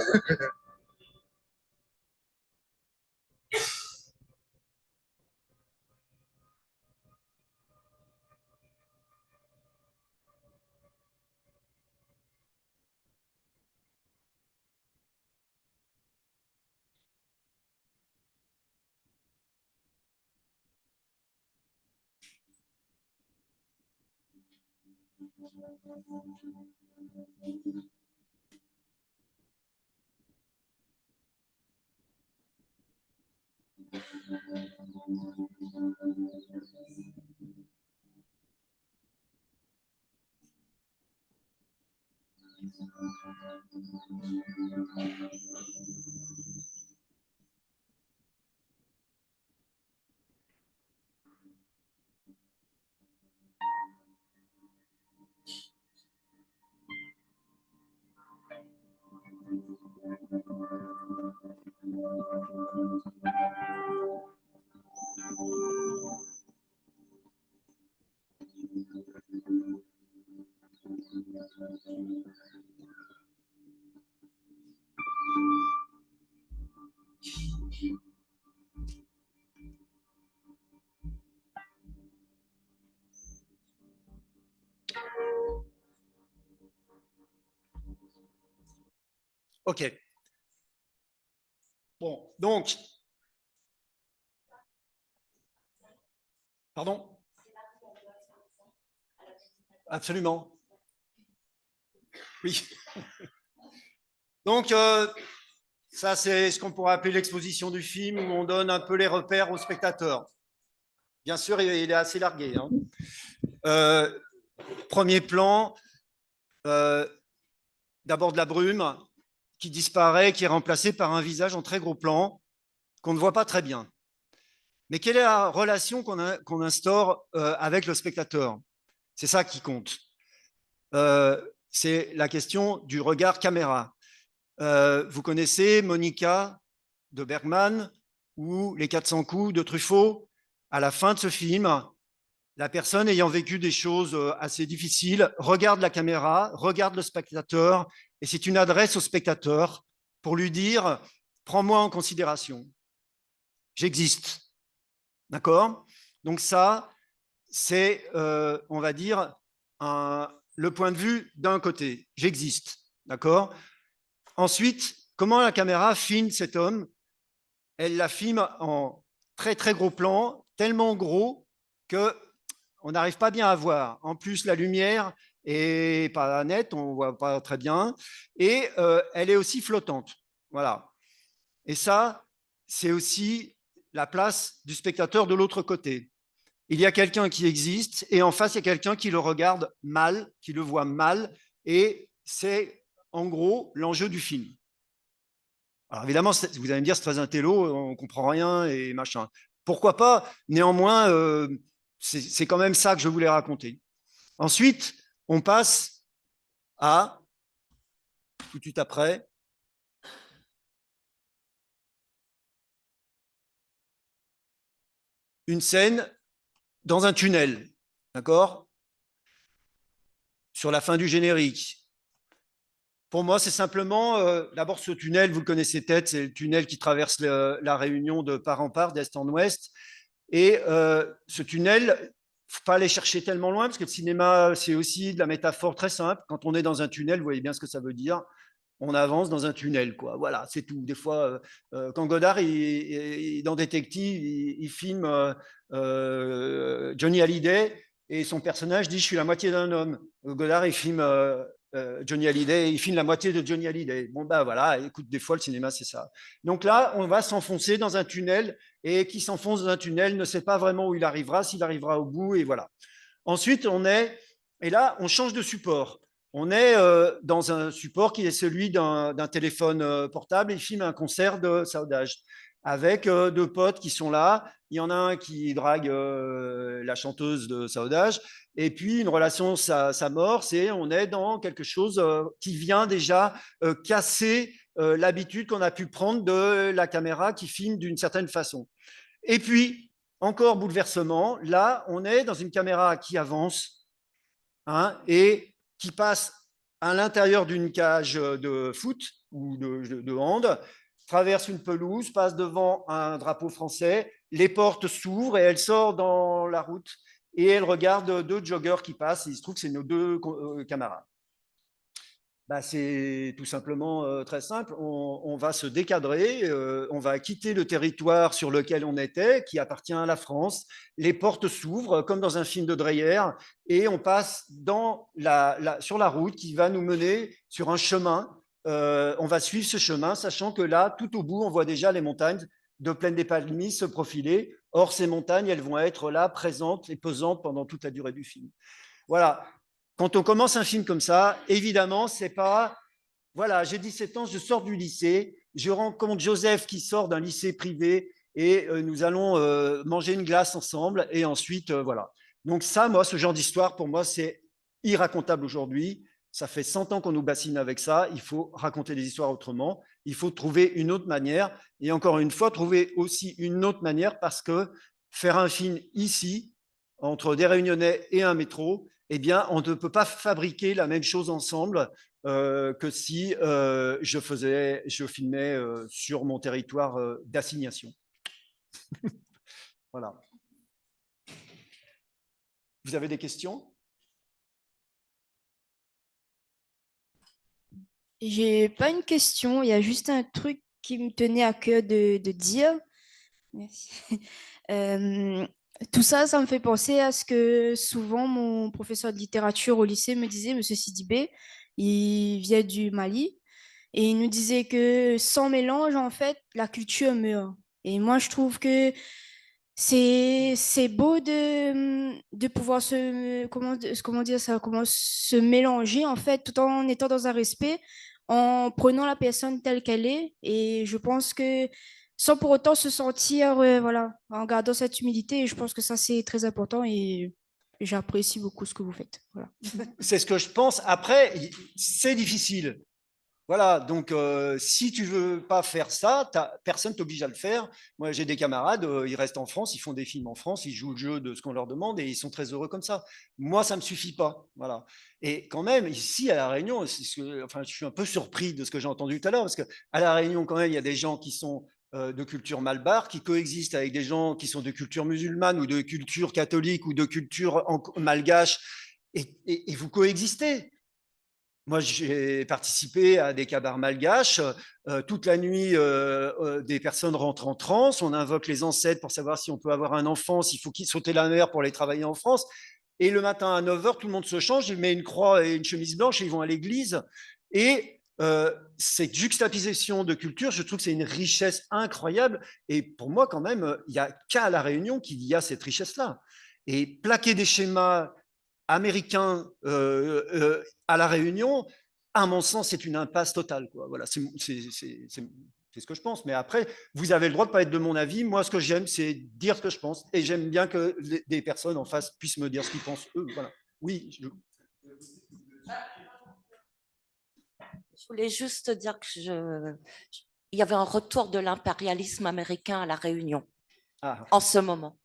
OK. Bon, donc, pardon? Absolument. Oui. Donc, ça, c'est ce qu'on pourrait appeler l'exposition du film, où on donne un peu les repères au spectateur. Bien sûr, il est assez largué, hein. Premier plan, d'abord de la brume qui disparaît, qui est remplacée par un visage en très gros plan qu'on ne voit pas très bien. Mais quelle est la relation qu'on instaure avec le spectateur? C'est ça qui compte. C'est la question du regard caméra. Vous connaissez Monica de Bergman ou Les 400 coups de Truffaut. À la fin de ce film, la personne ayant vécu des choses assez difficiles regarde la caméra, regarde le spectateur, et c'est une adresse au spectateur pour lui dire « Prends-moi en considération, j'existe ». D'accord? Donc ça, c'est, on va dire, le point de vue d'un côté. J'existe. D'accord? Ensuite, comment la caméra filme cet homme? Elle la filme en très, très gros plan, tellement gros qu'on n'arrive pas bien à voir. En plus, la lumière est pas nette, on ne voit pas très bien. Et elle est aussi flottante. Voilà. Et ça, c'est aussi la place du spectateur de l'autre côté. Il y a quelqu'un qui existe et en face, il y a quelqu'un qui le regarde mal, qui le voit mal. Et c'est en gros l'enjeu du film. Alors évidemment, vous allez me dire, c'est très intello, on ne comprend rien et machin. Pourquoi pas? Néanmoins, c'est quand même ça que je voulais raconter. Ensuite, on passe à, tout de suite après, une scène dans un tunnel, d'accord? Sur la fin du générique. Pour moi, c'est simplement, d'abord ce tunnel, vous le connaissez peut-être, c'est le tunnel qui traverse la Réunion de part en part, d'est en ouest. Et ce tunnel, il ne faut pas aller chercher tellement loin, parce que le cinéma, c'est aussi de la métaphore très simple. Quand on est dans un tunnel, vous voyez bien ce que ça veut dire. On avance dans un tunnel, quoi. Voilà, c'est tout. Des fois, quand Godard, dans Détective, il filme Johnny Hallyday, et son personnage dit « Je suis la moitié d'un homme ». Godard, il filme Johnny Hallyday, il filme la moitié de Johnny Hallyday. Bon, ben voilà, écoute, des fois, le cinéma, c'est ça. Donc là, on va s'enfoncer dans un tunnel, et qui s'enfonce dans un tunnel ne sait pas vraiment où il arrivera, s'il arrivera au bout, et voilà. Ensuite, et là, on change de support. On est dans un support qui est celui d'un téléphone portable, et il filme un concert de saudage avec deux potes qui sont là. Il y en a un qui drague la chanteuse de saudage, et puis une relation s'amorce, et on est dans quelque chose qui vient déjà casser l'habitude qu'on a pu prendre de la caméra qui filme d'une certaine façon. Et puis, encore bouleversement, là, on est dans une caméra qui avance, hein, et qui passe à l'intérieur d'une cage de foot ou de hand, traverse une pelouse, passe devant un drapeau français, les portes s'ouvrent et elle sort dans la route et elle regarde deux joggeurs qui passent, et il se trouve que c'est nos deux camarades. Bah, c'est tout simplement très simple. On va se décadrer, on va quitter le territoire sur lequel on était, qui appartient à la France. Les portes s'ouvrent comme dans un film de Dreyer et on passe sur la route qui va nous mener sur un chemin. On va suivre ce chemin, sachant que là, tout au bout, on voit déjà les montagnes de Plaine des Palmiers se profiler. Or, ces montagnes, elles vont être là, présentes et pesantes pendant toute la durée du film. Voilà. Quand on commence un film comme ça, évidemment, c'est pas, voilà, j'ai 17 ans, je sors du lycée, je rencontre Joseph qui sort d'un lycée privé et nous allons manger une glace ensemble et ensuite, voilà. Donc ça, moi, ce genre d'histoire, pour moi, c'est irracontable aujourd'hui. Ça fait 100 ans qu'on nous bassine avec ça. Il faut raconter des histoires autrement. Il faut trouver une autre manière. Et encore une fois, trouver aussi une autre manière parce que faire un film ici, entre des Réunionnais et un métro, eh bien, on ne peut pas fabriquer la même chose ensemble que si je filmais sur mon territoire d'assignation. Voilà. Vous avez des questions? J'ai pas une question, il y a juste un truc qui me tenait à cœur de dire. Merci. Tout ça, ça me fait penser à ce que souvent mon professeur de littérature au lycée me disait, Monsieur Sidibé, il vient du Mali, et il nous disait que sans mélange, en fait, la culture meurt. Et moi, je trouve que c'est beau de pouvoir comment dire ça, comment se mélanger, en fait, tout en étant dans un respect, en prenant la personne telle qu'elle est. Et je pense que sans pour autant se sentir, voilà, en gardant cette humilité. Et je pense que ça, c'est très important et j'apprécie beaucoup ce que vous faites. Voilà. C'est ce que je pense. Après, c'est difficile. Voilà, donc si tu veux pas faire ça, personne t'oblige à le faire. Moi, j'ai des camarades, ils restent en France, ils font des films en France, ils jouent le jeu de ce qu'on leur demande et ils sont très heureux comme ça. Moi, ça me suffit pas. Voilà. Et quand même, ici à La Réunion, enfin, je suis un peu surpris de ce que j'ai entendu tout à l'heure, parce qu'à La Réunion, quand même, il y a des gens qui sont de culture malbar, qui coexistent avec des gens qui sont de culture musulmane ou de culture catholique ou de culture malgache, et vous coexistez. Moi, j'ai participé à des cabarets malgaches. Toute la nuit, des personnes rentrent en transe. On invoque les ancêtres pour savoir si on peut avoir un enfant, s'il faut sauter la mer pour aller travailler en France. Et le matin à 9 h, tout le monde se change. Il met une croix et une chemise blanche et ils vont à l'église. Et cette juxtaposition de culture, je trouve que c'est une richesse incroyable. Et pour moi, quand même, il n'y a qu'à La Réunion qu'il y a cette richesse-là. Et plaquer des schémas américain à La Réunion, à mon sens, c'est une impasse totale. Quoi. Voilà, c'est ce que je pense. Mais après, vous avez le droit de ne pas être de mon avis. Moi, ce que j'aime, c'est dire ce que je pense. Et j'aime bien que des personnes en face puissent me dire ce qu'ils pensent eux. Voilà. Oui. Je voulais juste dire que il y avait un retour de l'impérialisme américain à La Réunion en ce moment.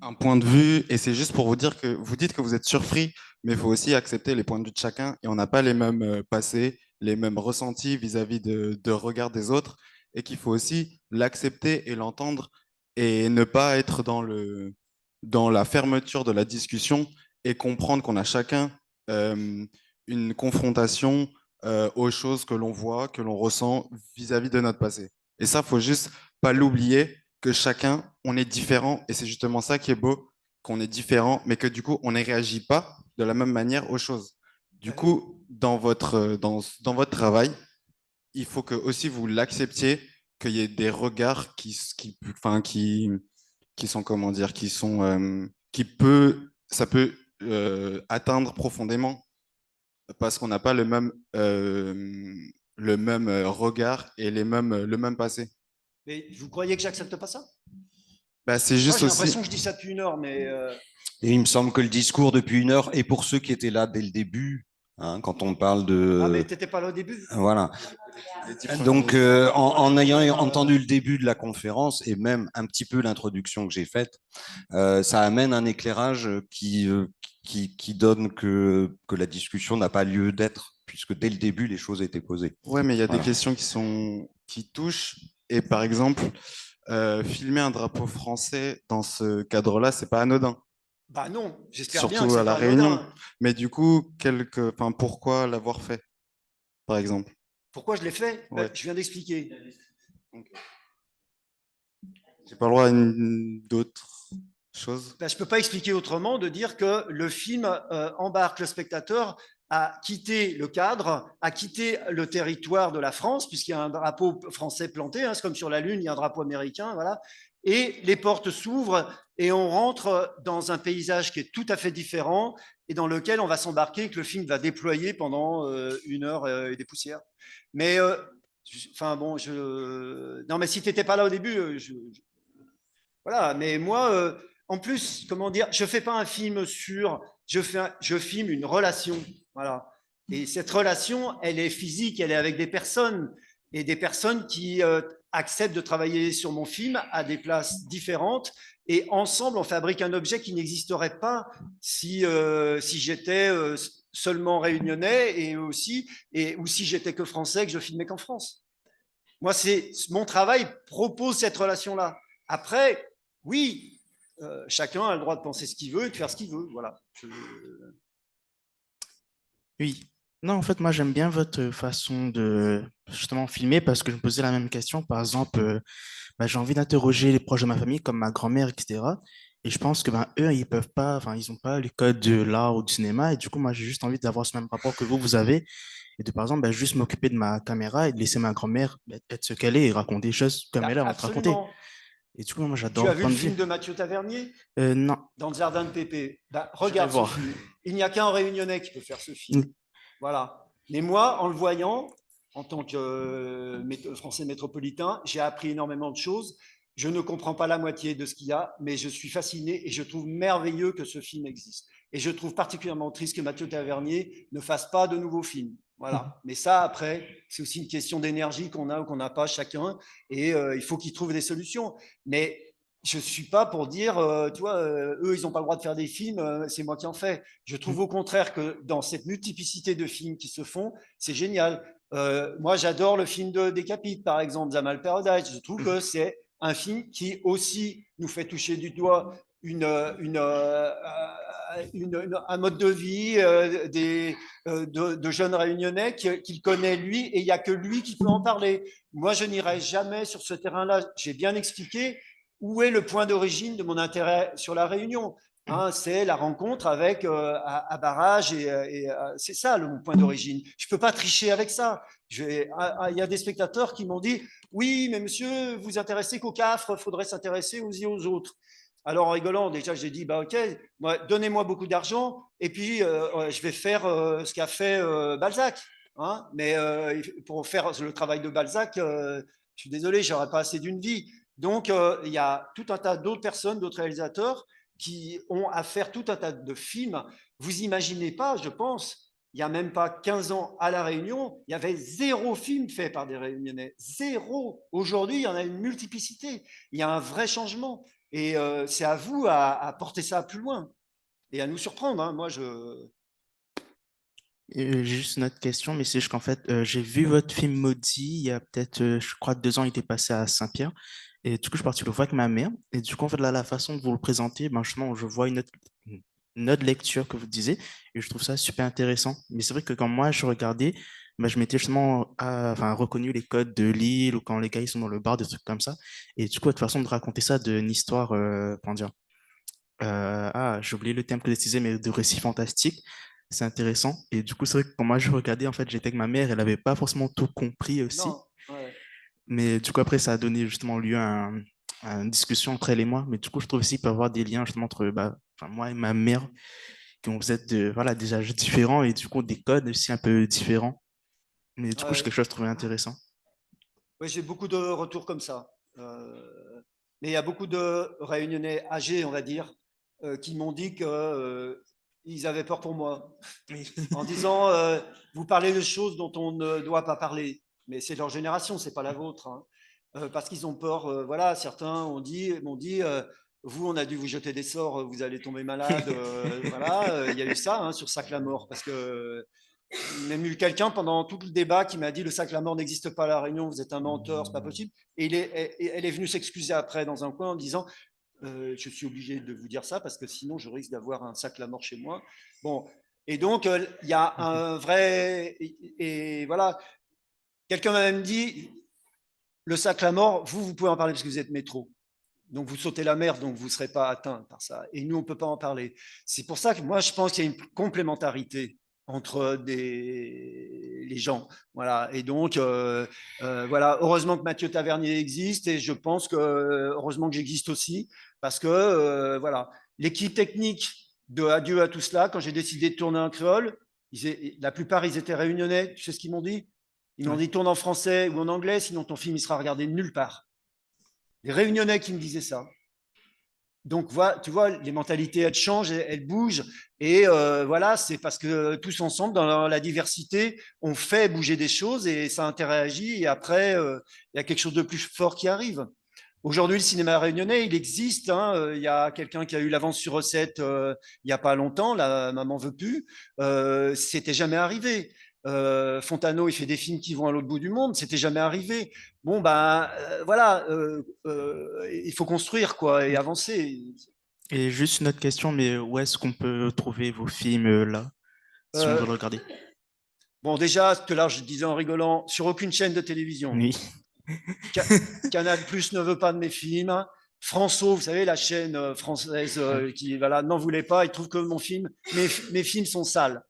Un point de vue, et c'est juste pour vous dire que vous dites que vous êtes surpris, mais il faut aussi accepter les points de vue de chacun, et on n'a pas les mêmes passés, les mêmes ressentis vis-à-vis de regard des autres, et qu'il faut aussi l'accepter et l'entendre, et ne pas être dans la fermeture de la discussion, et comprendre qu'on a chacun une confrontation aux choses que l'on voit, que l'on ressent vis-à-vis de notre passé. Et ça, faut juste pas l'oublier, que chacun, on est différent, et c'est justement ça qui est beau, qu'on est différent, mais que du coup, on ne réagit pas de la même manière aux choses. Du coup, dans votre travail, il faut que aussi vous l'acceptiez, qu'il y ait des regards qui sont, comment dire, ça peut atteindre profondément, parce qu'on n'a pas le même regard et le même passé. Mais vous croyez que j'accepte pas ça? Bah, c'est juste Moi, j'ai aussi. l'impression que je dis ça depuis 1 heure, mais. Et il me semble que le discours depuis 1 heure, et pour ceux qui étaient là dès le début, hein, quand on parle de. Ah, mais t'étais pas là au début. Voilà. Donc, en ayant entendu le début de la conférence et même un petit peu l'introduction que j'ai faite, ça amène un éclairage qui donne que la discussion n'a pas lieu d'être, puisque dès le début, les choses étaient posées. Ouais, mais il y a Voilà. des questions qui touchent. Et par exemple, filmer un drapeau français dans ce cadre-là, c'est pas anodin. Bah non, j'espère bien surtout que à c'est La pas Réunion. anodin. Mais du coup, pourquoi l'avoir fait, par exemple? Pourquoi je l'ai fait? Ouais. Je viens d'expliquer. J'ai pas le droit à d'autres choses? Je ne peux pas expliquer autrement de dire que le film embarque le spectateur à quitter le cadre, à quitter le territoire de la France, puisqu'il y a un drapeau français planté, hein, c'est comme sur la Lune, il y a un drapeau américain, voilà, et les portes s'ouvrent et on rentre dans un paysage qui est tout à fait différent et dans lequel on va s'embarquer, que le film va déployer pendant 1 heure et des poussières. Mais, enfin bon, non, mais si tu n'étais pas là au début, voilà, mais moi, en plus, comment dire, je fais pas un film sur, je filme une relation, voilà. Et cette relation, elle est physique, elle est avec des personnes et des personnes qui acceptent de travailler sur mon film à des places différentes et ensemble, on fabrique un objet qui n'existerait pas si j'étais seulement réunionnais ou si j'étais que français, que je filmais qu'en France. Moi, mon travail propose cette relation-là. Après, oui, chacun a le droit de penser ce qu'il veut et de faire ce qu'il veut. Voilà. Oui. Non, en fait, moi, j'aime bien votre façon de justement filmer parce que je me posais la même question. Par exemple, j'ai envie d'interroger les proches de ma famille, comme ma grand-mère, etc. Et je pense que eux, ils peuvent pas, enfin, ils n'ont pas les codes de l'art ou du cinéma. Et du coup, moi, j'ai juste envie d'avoir ce même rapport que vous avez. Et de, par exemple, juste m'occuper de ma caméra et de laisser ma grand-mère être ce qu'elle est et raconter des choses comme elle a envie de raconter. Absolument. Et du coup, moi, j'adore Tu as le vu point le de vue. film de Mathieu Tavernier Non, dans le jardin de Pépé? je vais Regarde ce voir. film. Il n'y a qu'un Réunionnais qui peut faire ce film. Voilà. Mais moi, en le voyant, en tant que Français métropolitain, j'ai appris énormément de choses. Je ne comprends pas la moitié de ce qu'il y a, mais je suis fasciné et je trouve merveilleux que ce film existe. Et je trouve particulièrement triste que Mathieu Tavernier ne fasse pas de nouveaux films. Voilà. Mais ça, après, c'est aussi une question d'énergie qu'on a ou qu'on n'a pas chacun. Et il faut qu'il trouve des solutions. Mais je ne suis pas pour dire, tu vois, eux, ils n'ont pas le droit de faire des films, c'est moi qui en fais. Je trouve au contraire que dans cette multiplicité de films qui se font, c'est génial. Moi, j'adore le film de Décapite, par exemple, Jamal Paradise. Je trouve que c'est un film qui aussi nous fait toucher du doigt un mode de vie de jeunes réunionnais qu'il connaît lui, et il n'y a que lui qui peut en parler. Moi, je n'irai jamais sur ce terrain-là. J'ai bien expliqué où est le point d'origine de mon intérêt sur la Réunion. Hein, c'est la rencontre avec à Barrage et c'est ça le point d'origine. Je ne peux pas tricher avec ça. Il y a des spectateurs qui m'ont dit oui, mais monsieur, vous vous intéressez qu'aux CAFRE, il faudrait s'intéresser aux uns aux autres. Alors en rigolant, déjà j'ai dit bah ok, donnez-moi beaucoup d'argent et puis je vais faire ce qu'a fait Balzac. Hein, mais pour faire le travail de Balzac, je suis désolé, j'aurais pas assez d'une vie. Donc, il y a tout un tas d'autres personnes, d'autres réalisateurs qui ont à faire tout un tas de films. Vous imaginez pas, je pense, il n'y a même pas 15 ans à La Réunion, il y avait 0 film fait par des Réunionnais. 0. Aujourd'hui, il y en a une multiplicité. Il y a un vrai changement. Et c'est à vous à porter ça plus loin et à nous surprendre. Hein. Moi, J'ai juste une autre question, mais c'est juste qu'en fait, j'ai vu votre film Maudit il y a peut-être, je crois, 2 ans, il était passé à Saint-Pierre. Et du coup, je suis parti le voir avec ma mère. Et du coup, en fait, là, la façon dont vous le présentez, justement, je vois une autre lecture que vous disiez. Et je trouve ça super intéressant. Mais c'est vrai que quand moi, je regardais, je m'étais justement reconnu les codes de l'île ou quand les gars ils sont dans le bar, des trucs comme ça. Et du coup, votre façon de raconter ça d'une histoire, comment dire, j'ai oublié le terme que j'utilisais, mais de récit fantastique. C'est intéressant. Et du coup, c'est vrai que quand moi je regardais, en fait, j'étais avec ma mère, elle n'avait pas forcément tout compris aussi. non. Ouais. Mais du coup, après, ça a donné justement lieu à une discussion entre elle et moi. Mais du coup, je trouve aussi qu'il peut y avoir des liens justement entre moi et ma mère, qui ont peut-être des âges différents et du coup des codes aussi un peu différents. Mais du coup, c'est quelque chose que je trouvais intéressant. Oui, j'ai beaucoup de retours comme ça. Mais il y a beaucoup de Réunionnais âgés, on va dire, qui m'ont dit qu'ils avaient peur pour moi. En disant, vous parlez de choses dont on ne doit pas parler. Mais c'est leur génération, c'est pas la vôtre. Hein. Parce qu'ils ont peur. Voilà, certains m'ont dit, vous, on a dû vous jeter des sorts, vous allez tomber malade. Voilà, il y a eu ça hein, sur Sac-la-Mort. Parce que il y a même eu quelqu'un pendant tout le débat qui m'a dit le Sac-la-Mort n'existe pas à La Réunion, vous êtes un menteur, c'est pas possible. Et elle est venue s'excuser après dans un coin en disant Je suis obligé de vous dire ça parce que sinon, je risque d'avoir un sac la mort chez moi. Bon, et donc, il y a un vrai... Et voilà, quelqu'un m'a même dit, le sac la mort, vous pouvez en parler parce que vous êtes métro. Donc, vous sautez la mer, donc vous ne serez pas atteint par ça. Et nous, on ne peut pas en parler. C'est pour ça que moi, je pense qu'il y a une complémentarité entre les gens. Voilà. Et donc, voilà, heureusement que Mathieu Tavernier existe et je pense que heureusement que j'existe aussi parce que, voilà, l'équipe technique de Adieu à tout cela, quand j'ai décidé de tourner en créole, la plupart, ils étaient réunionnais. Tu sais ce qu'ils m'ont dit? Ils m'ont dit tourne en français ou en anglais, sinon ton film, il sera regardé nulle part. Les Réunionnais qui me disaient ça. Donc, voilà, tu vois, les mentalités, elles changent, elles bougent. Et voilà, c'est parce que tous ensemble, dans la diversité, on fait bouger des choses et ça interagit. Et après, il y a quelque chose de plus fort qui arrive. Aujourd'hui, le cinéma réunionnais, il existe. Hein. Il y a quelqu'un qui a eu l'avance sur recette il n'y a pas longtemps, la Maman veut plus. C'était jamais arrivé. Fontano, il fait des films qui vont à l'autre bout du monde. C'était jamais arrivé. Bon, bah, voilà, il faut construire quoi et avancer. Et juste une autre question, mais où est-ce qu'on peut trouver vos films là, si on veut le regarder? Bon, déjà, tout à l'heure, je disais en rigolant, sur aucune chaîne de télévision. Oui. Canal Plus ne veut pas de mes films. François, vous savez, la chaîne française qui voilà, n'en voulait pas, il trouve que mes films sont sales.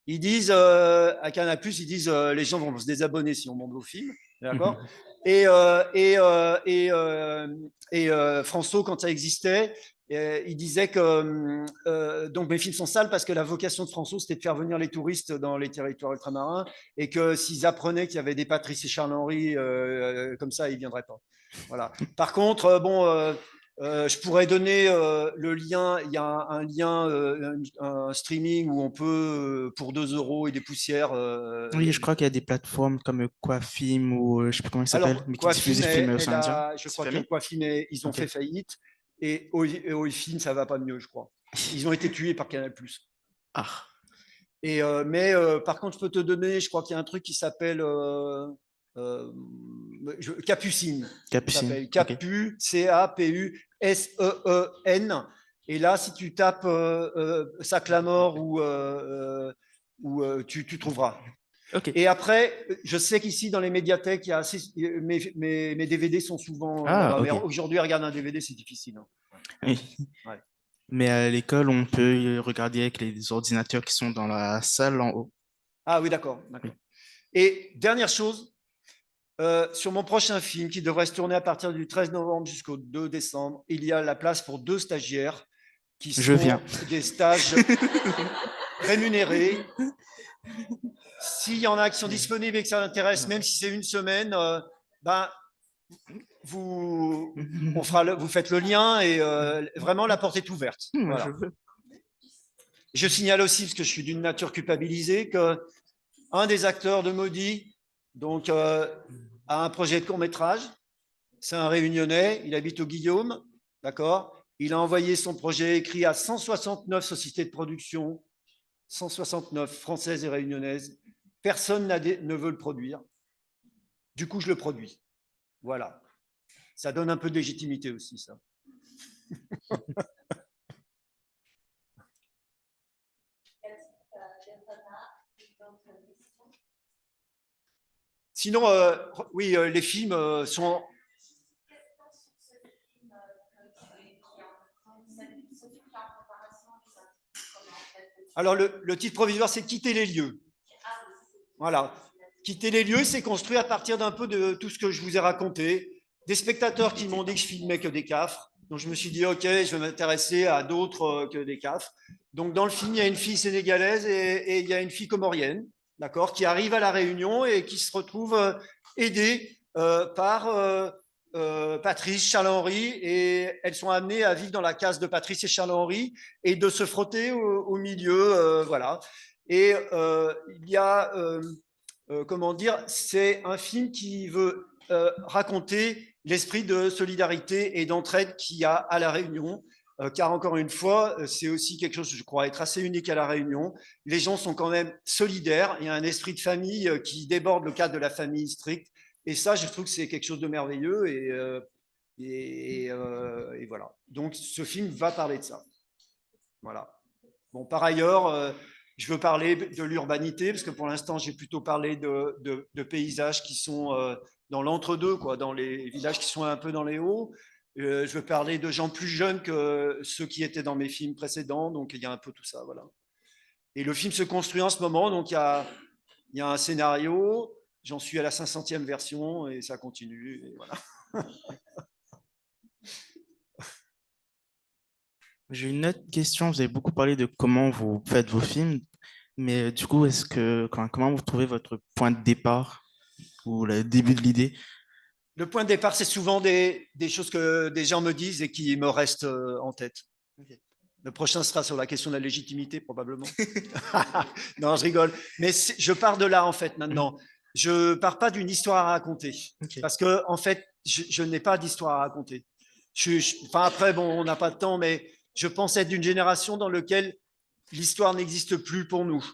Ils disent, à Canal Plus, ils disent, les gens vont se désabonner si on monte vos films, d'accord? Et François, quand ça existait, il disait que donc mes films sont sales parce que la vocation de François, c'était de faire venir les touristes dans les territoires ultramarins et que s'ils apprenaient qu'il y avait des Patrice et Charles-Henri comme ça, ils ne viendraient pas. Voilà. Par contre, bon, je pourrais donner le lien. Il y a un lien, un streaming où on peut, pour 2 € et des poussières. Oui, je crois qu'il y a des plateformes comme Quafilm ou je sais pas comment il s'appelle, Alors, mais qui Quafilm, diffusent des films indiens. je C'est crois que fermé? Quafilm, ils ont Ok. fait faillite. Et Oifilm, ça va pas mieux, je crois. Ils ont été tués par Canal+. Ah, Et, mais par contre, je peux te donner, je crois qu'il y a un truc qui s'appelle Capucine. Ça Capucine. s'appelle Ok. Capu, Capusen. Et là, si tu tapes Sac la mort tu trouveras. Ok. Et après, je sais qu'ici, dans les médiathèques, il y a mes DVD sont souvent Ah, là-bas. Mais ok. aujourd'hui, regarder un DVD, c'est difficile. Hein. Oui. Ouais. Mais à l'école, on peut regarder avec les ordinateurs qui sont dans la salle en haut. Ah oui, d'accord. Oui. Et dernière chose, sur mon prochain film qui devrait se tourner à partir du 13 novembre jusqu'au 2 décembre, il y a la place pour 2 stagiaires qui Je sont viens. des stages rémunérés. S'il y en a qui sont disponibles et que ça intéresse, même si c'est une semaine, ben, vous faites le lien et vraiment la porte est ouverte. Moi, Voilà. je veux. Je signale aussi, parce que je suis d'une nature culpabilisée, qu'un des acteurs de Maudit donc, a un projet de court-métrage. C'est un Réunionnais, il habite au Guillaume, d'accord? Il a envoyé son projet écrit à 169 sociétés de production, 169 françaises et réunionnaises. Personne ne veut le produire. Du coup, je le produis. Voilà. Ça donne un peu de légitimité aussi, ça. Sinon, oui, les films sont... Alors, le titre provisoire, c'est Quitter les lieux. Voilà. Quitter les lieux, c'est construit à partir d'un peu de tout ce que je vous ai raconté. Des spectateurs qui m'ont dit que je filmais que des cafres. Donc, je me suis dit, OK, je vais m'intéresser à d'autres que des cafres. Donc, dans le film, il y a une fille sénégalaise et il y a une fille comorienne, d'accord, qui arrive à La Réunion et qui se retrouve aidée par Patrice, Charles-Henri, et elles sont amenées à vivre dans la case de Patrice et Charles-Henri et de se frotter au milieu, voilà. Et il y a, comment dire, c'est un film qui veut raconter l'esprit de solidarité et d'entraide qu'il y a à La Réunion, car encore une fois, c'est aussi quelque chose, je crois, être assez unique à La Réunion. Les gens sont quand même solidaires, il y a un esprit de famille qui déborde le cadre de la famille stricte, et ça, je trouve que c'est quelque chose de merveilleux, et Et voilà. Donc, ce film va parler de ça. Voilà. Bon, par ailleurs, je veux parler de l'urbanité, parce que pour l'instant, j'ai plutôt parlé de paysages qui sont dans l'entre-deux, quoi, dans les villages qui sont un peu dans les hauts. Je veux parler de gens plus jeunes que ceux qui étaient dans mes films précédents, donc il y a un peu tout ça, voilà. Et le film se construit en ce moment, donc il y a un scénario, j'en suis à la 500e version, et ça continue, et voilà. J'ai une autre question. Vous avez beaucoup parlé de comment vous faites vos films, mais du coup, comment vous trouvez votre point de départ ou le début de l'idée? Le point de départ, c'est souvent des choses que des gens me disent et qui me restent en tête. Ok. Le prochain sera sur la question de la légitimité, probablement. Non, je rigole. Mais je pars de là, en fait, maintenant. Je pars pas d'une histoire à raconter. Ok. Parce que, en fait, je n'ai pas d'histoire à raconter. Enfin, après, bon, on n'a pas de temps, mais je pense être d'une génération dans laquelle l'histoire n'existe plus pour nous.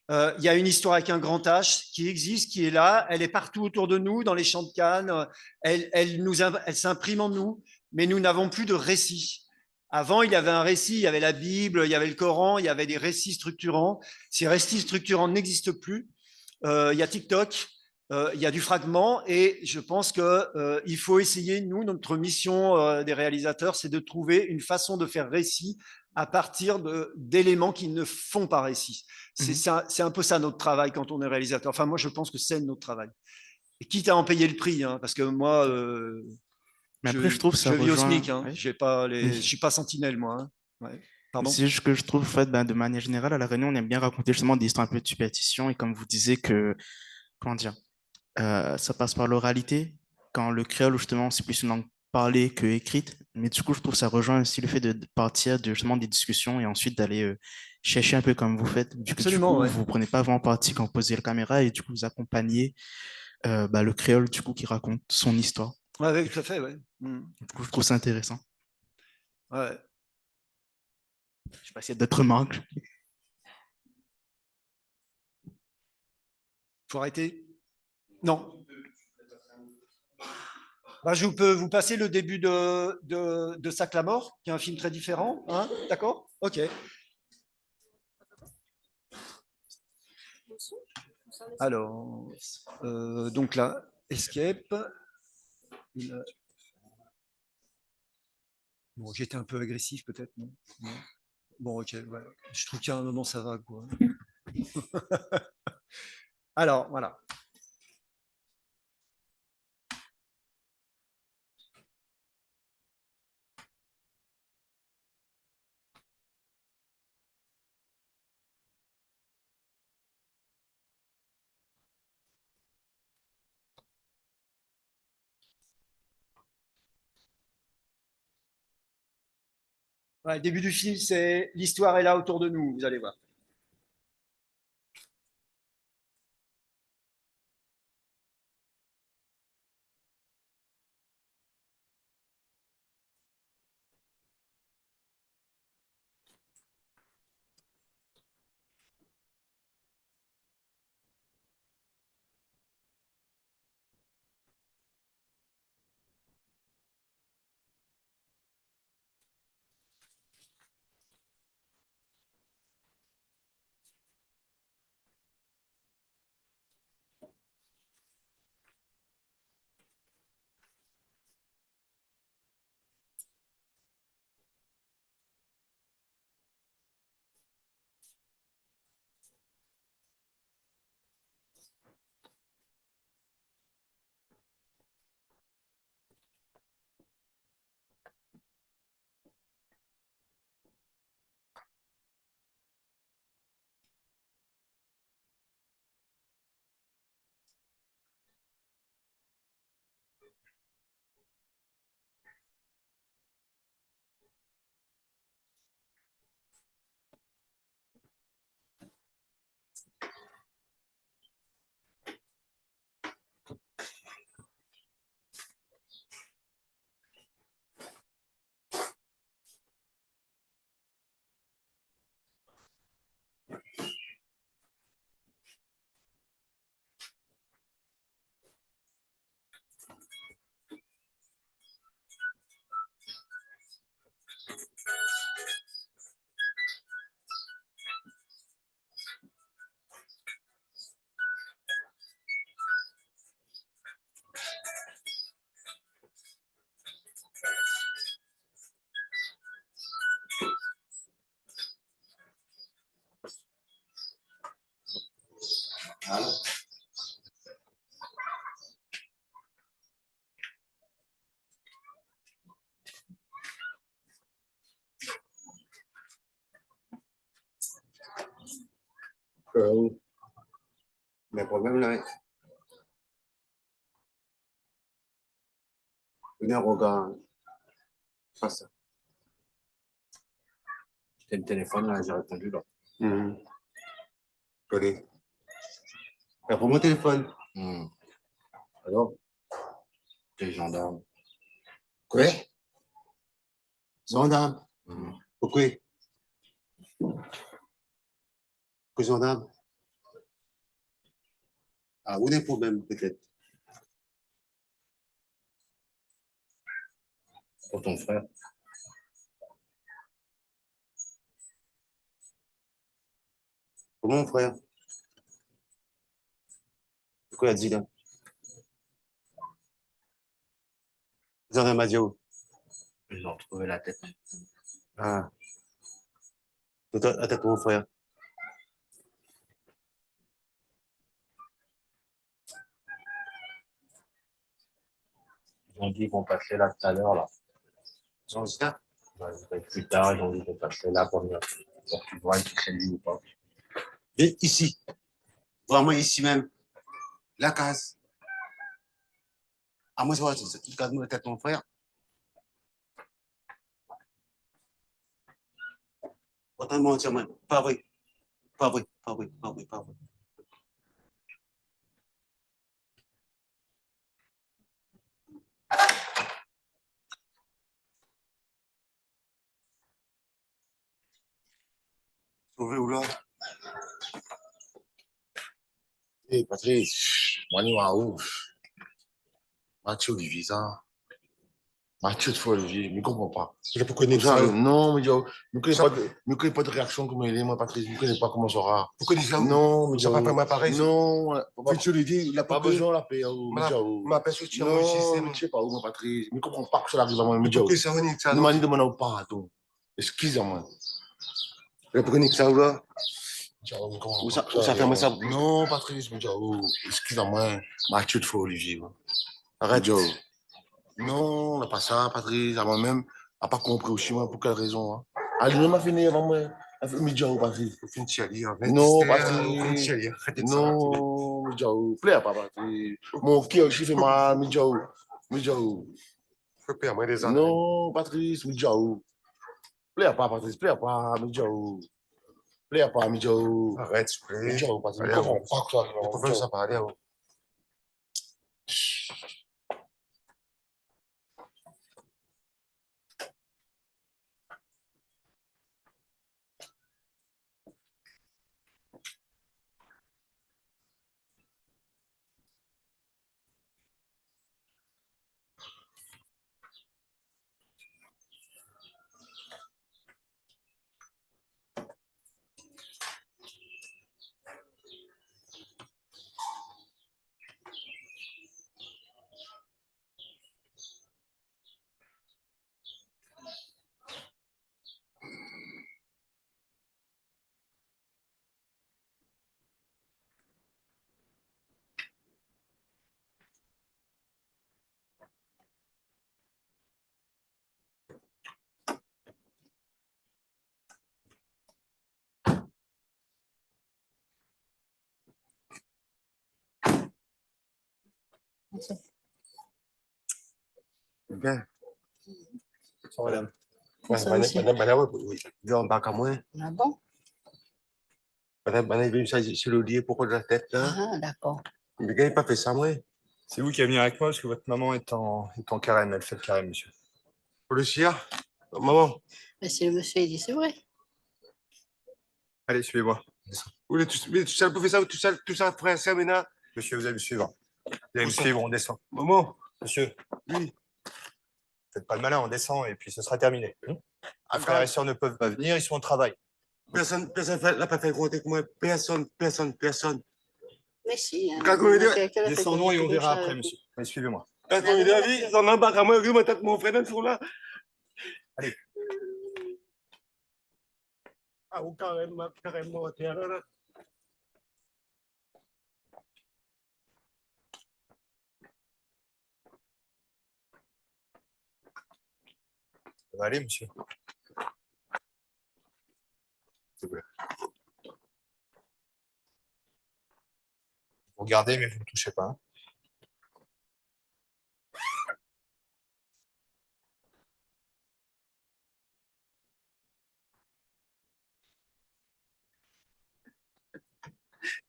Il y a une histoire avec un grand H qui existe, qui est là, elle est partout autour de nous, dans les champs de Cannes, elle s'imprime en nous, mais nous n'avons plus de récit. Avant, il y avait un récit, il y avait la Bible, il y avait le Coran, il y avait des récits structurants. Ces récits structurants n'existent plus. Il y a TikTok, il y a du fragment, et je pense qu'il faut essayer, nous, notre mission des réalisateurs, c'est de trouver une façon de faire récit à partir d'éléments qui ne font pas récit. C'est un peu ça notre travail quand on est réalisateur. Enfin, moi, je pense que c'est notre travail. Et quitte à en payer le prix, hein, parce que moi, Mais après, je trouve que ça je vis au rejoint. SMIC. Hein. Ouais. Je suis pas sentinelle, moi. Hein. Ouais. Pardon. C'est juste que je trouve, en fait, ben, de manière générale, à La Réunion, on aime bien raconter justement des histoires un peu de superstition. Et comme vous disiez que, comment dire, ça passe par l'oralité. Quand le créole, justement, c'est plus une langue parlée que écrite. Mais du coup, je trouve que ça rejoint aussi le fait de partir de justement des discussions et ensuite d'aller chercher un peu comme vous faites. Du Absolument, coup, ouais. vous prenez pas vraiment parti quand vous posez la caméra et du coup, vous accompagnez bah, le créole, du coup, qui raconte son histoire. Ouais, ouais, tout à fait, ouais. Du coup, je trouve ça intéressant. Ouais. Je sais pas s'il y a d'autres manques. Faut arrêter. Non. Bah, je peux vous passer le début de Sac la mort, qui est un film très différent. Hein. D'accord. Ok. Alors, donc là, Escape. Bon, j'étais un peu agressif peut-être, non, non. Bon, ok, ouais. Je trouve qu'à un moment ça va, quoi. Alors, voilà. Ouais, le début du film, c'est l'histoire est là autour de nous, vous allez voir. Voilà. Mais le problème là, venez regarder. Pas ça. J'ai le téléphone là, j'ai répondu là. Regardez. Mais pour mon téléphone. Alors, les gendarmes. Quoi? Gendarme. Pourquoi? Pourquoi gendarme? Ah, où est le problème peut-être? Pour ton frère. Pour mon frère. Pourquoi il a dit là? Gendarme m'a dit où? Ils ont retrouvé la tête. Ah. La tête de mon frère. Ils ont dit qu'ils vont passer là tout à l'heure là. Ils ont dit ça? Plus tard, ils ont dit qu'ils vont passer là pour venir. Pour que tu vois si c'est lui ou pas. Viens ici. Vraiment ici même. La case. Ah, moi, c'est toute case, la tête de mon frère. Autant de mentir, moi. Pas vrai. Pas vrai. Pas vrai. Pas vrai. Pas vrai. Sauvé ou là? Hey, Patrice, moi, je suis ouf. Mathieu Olivier, ça. Mathieu de Olivier, je ne comprends pas. Je peux connaître ça. Non, mais je ne connais pas de réaction comme il est, moi, Patrice. Je ne connais pas comment ça va. Pourquoi dis ça? Non, mais Ça va pas m'apparaître. non, Mathieu Olivier, il n'a pas besoin de la paix. Je m'appelle ce tien, moi, Non, mais je sais pas où, moi, Patrice. Je ne comprends pas que ça arrive à moi. Mais pourquoi ça va nique ça? Ne m'en demande pas, attends. Excuse-moi. Mais pourquoi nique ça ou là? Où ça fait moi ça? Non, Patrice, mais excuse-moi. Mathieu de Olivier. Arrête. Non, on n'a pas ça, Patrice. À moi-même, n'a pas compris aussi, moi, pour quelle raison. Hein. Allez, même à finir avant moi. Midjao, Patrice. Non, Patrice. Non, Midjao. Plaît pas, Patrice. Mon cœur aussi fait mal, Midjao. Midjao. Non, Patrice, Midjao. Plaît pas, Patrice. Plaît pas, Midjao. Plaît pas, Midjao. Arrête, s'il te plaît. Midjao, Patrice. Je comprends pas que ça arrive. On peut faire ça parler. Bien. Madame. Madame, viens en bas à moi. Ah bon? Madame, il veut ça sur le lit pour de la tête, là. Ah, d'accord. Mais il n'a pas fait ça, moi. C'est vous qui allez venir avec moi parce que votre maman est en carême. Elle fait le carême, monsieur. Pour le chia? Maman. Mais si le monsieur il dit, c'est vrai. Allez, suivez-moi. Vous êtes tout seul pour faire ça, tout ça, frère, ça, maintenant? Monsieur, vous allez me suivre. Vous allez me suivre, on descend. Maman. Monsieur. Oui. Faites pas le malin, on descend et puis ce sera terminé. Les frères et sœurs ne peuvent pas venir, ils sont au travail. Personne n'a pas fait gros avec moi. Personne. Mais si. Hein, Descendons et on verra après, monsieur. Allez, suivez-moi. Personne n'a vie, ils en embarquent à moi, ma tête, mon frère, ils sont là. Allez. Ah, au carrément, t'es là. Ça va aller, monsieur? S'il vous plaît. Vous regardez, mais vous ne touchez pas. Hein.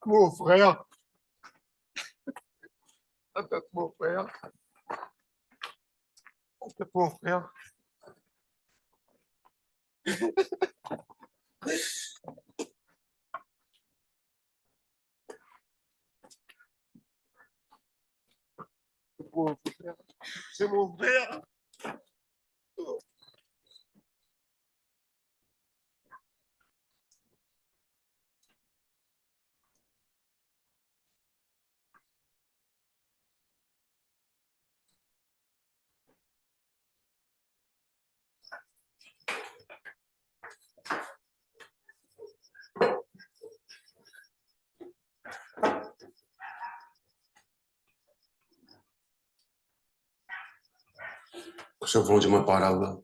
Mon frère. Mon frère. Mon frère. Mon frère. C'est mon frère. Se vão de uma parábola.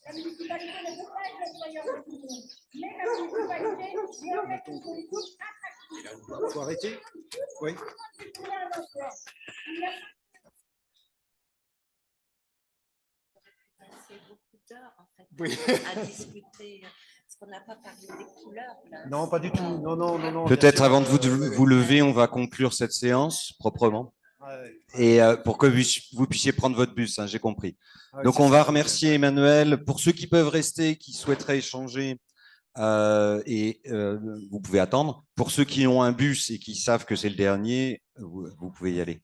La municipalité ne peut pas être employeur de tout le monde. Mais la municipalité doit mettre une politique attractive. Il faut arrêter. Oui. C'est beaucoup d'heures en fait Oui. à discuter. Parce qu'on n'a pas parlé des couleurs. Là. Non, pas du tout. Non, non, non, non. Peut-être avant de vous lever, on va conclure cette séance proprement. Et pour que vous puissiez prendre votre bus, hein, j'ai compris. Donc, on va remercier Emmanuel. Pour ceux qui peuvent rester, qui souhaiteraient échanger, vous pouvez attendre. Pour ceux qui ont un bus et qui savent que c'est le dernier, vous pouvez y aller.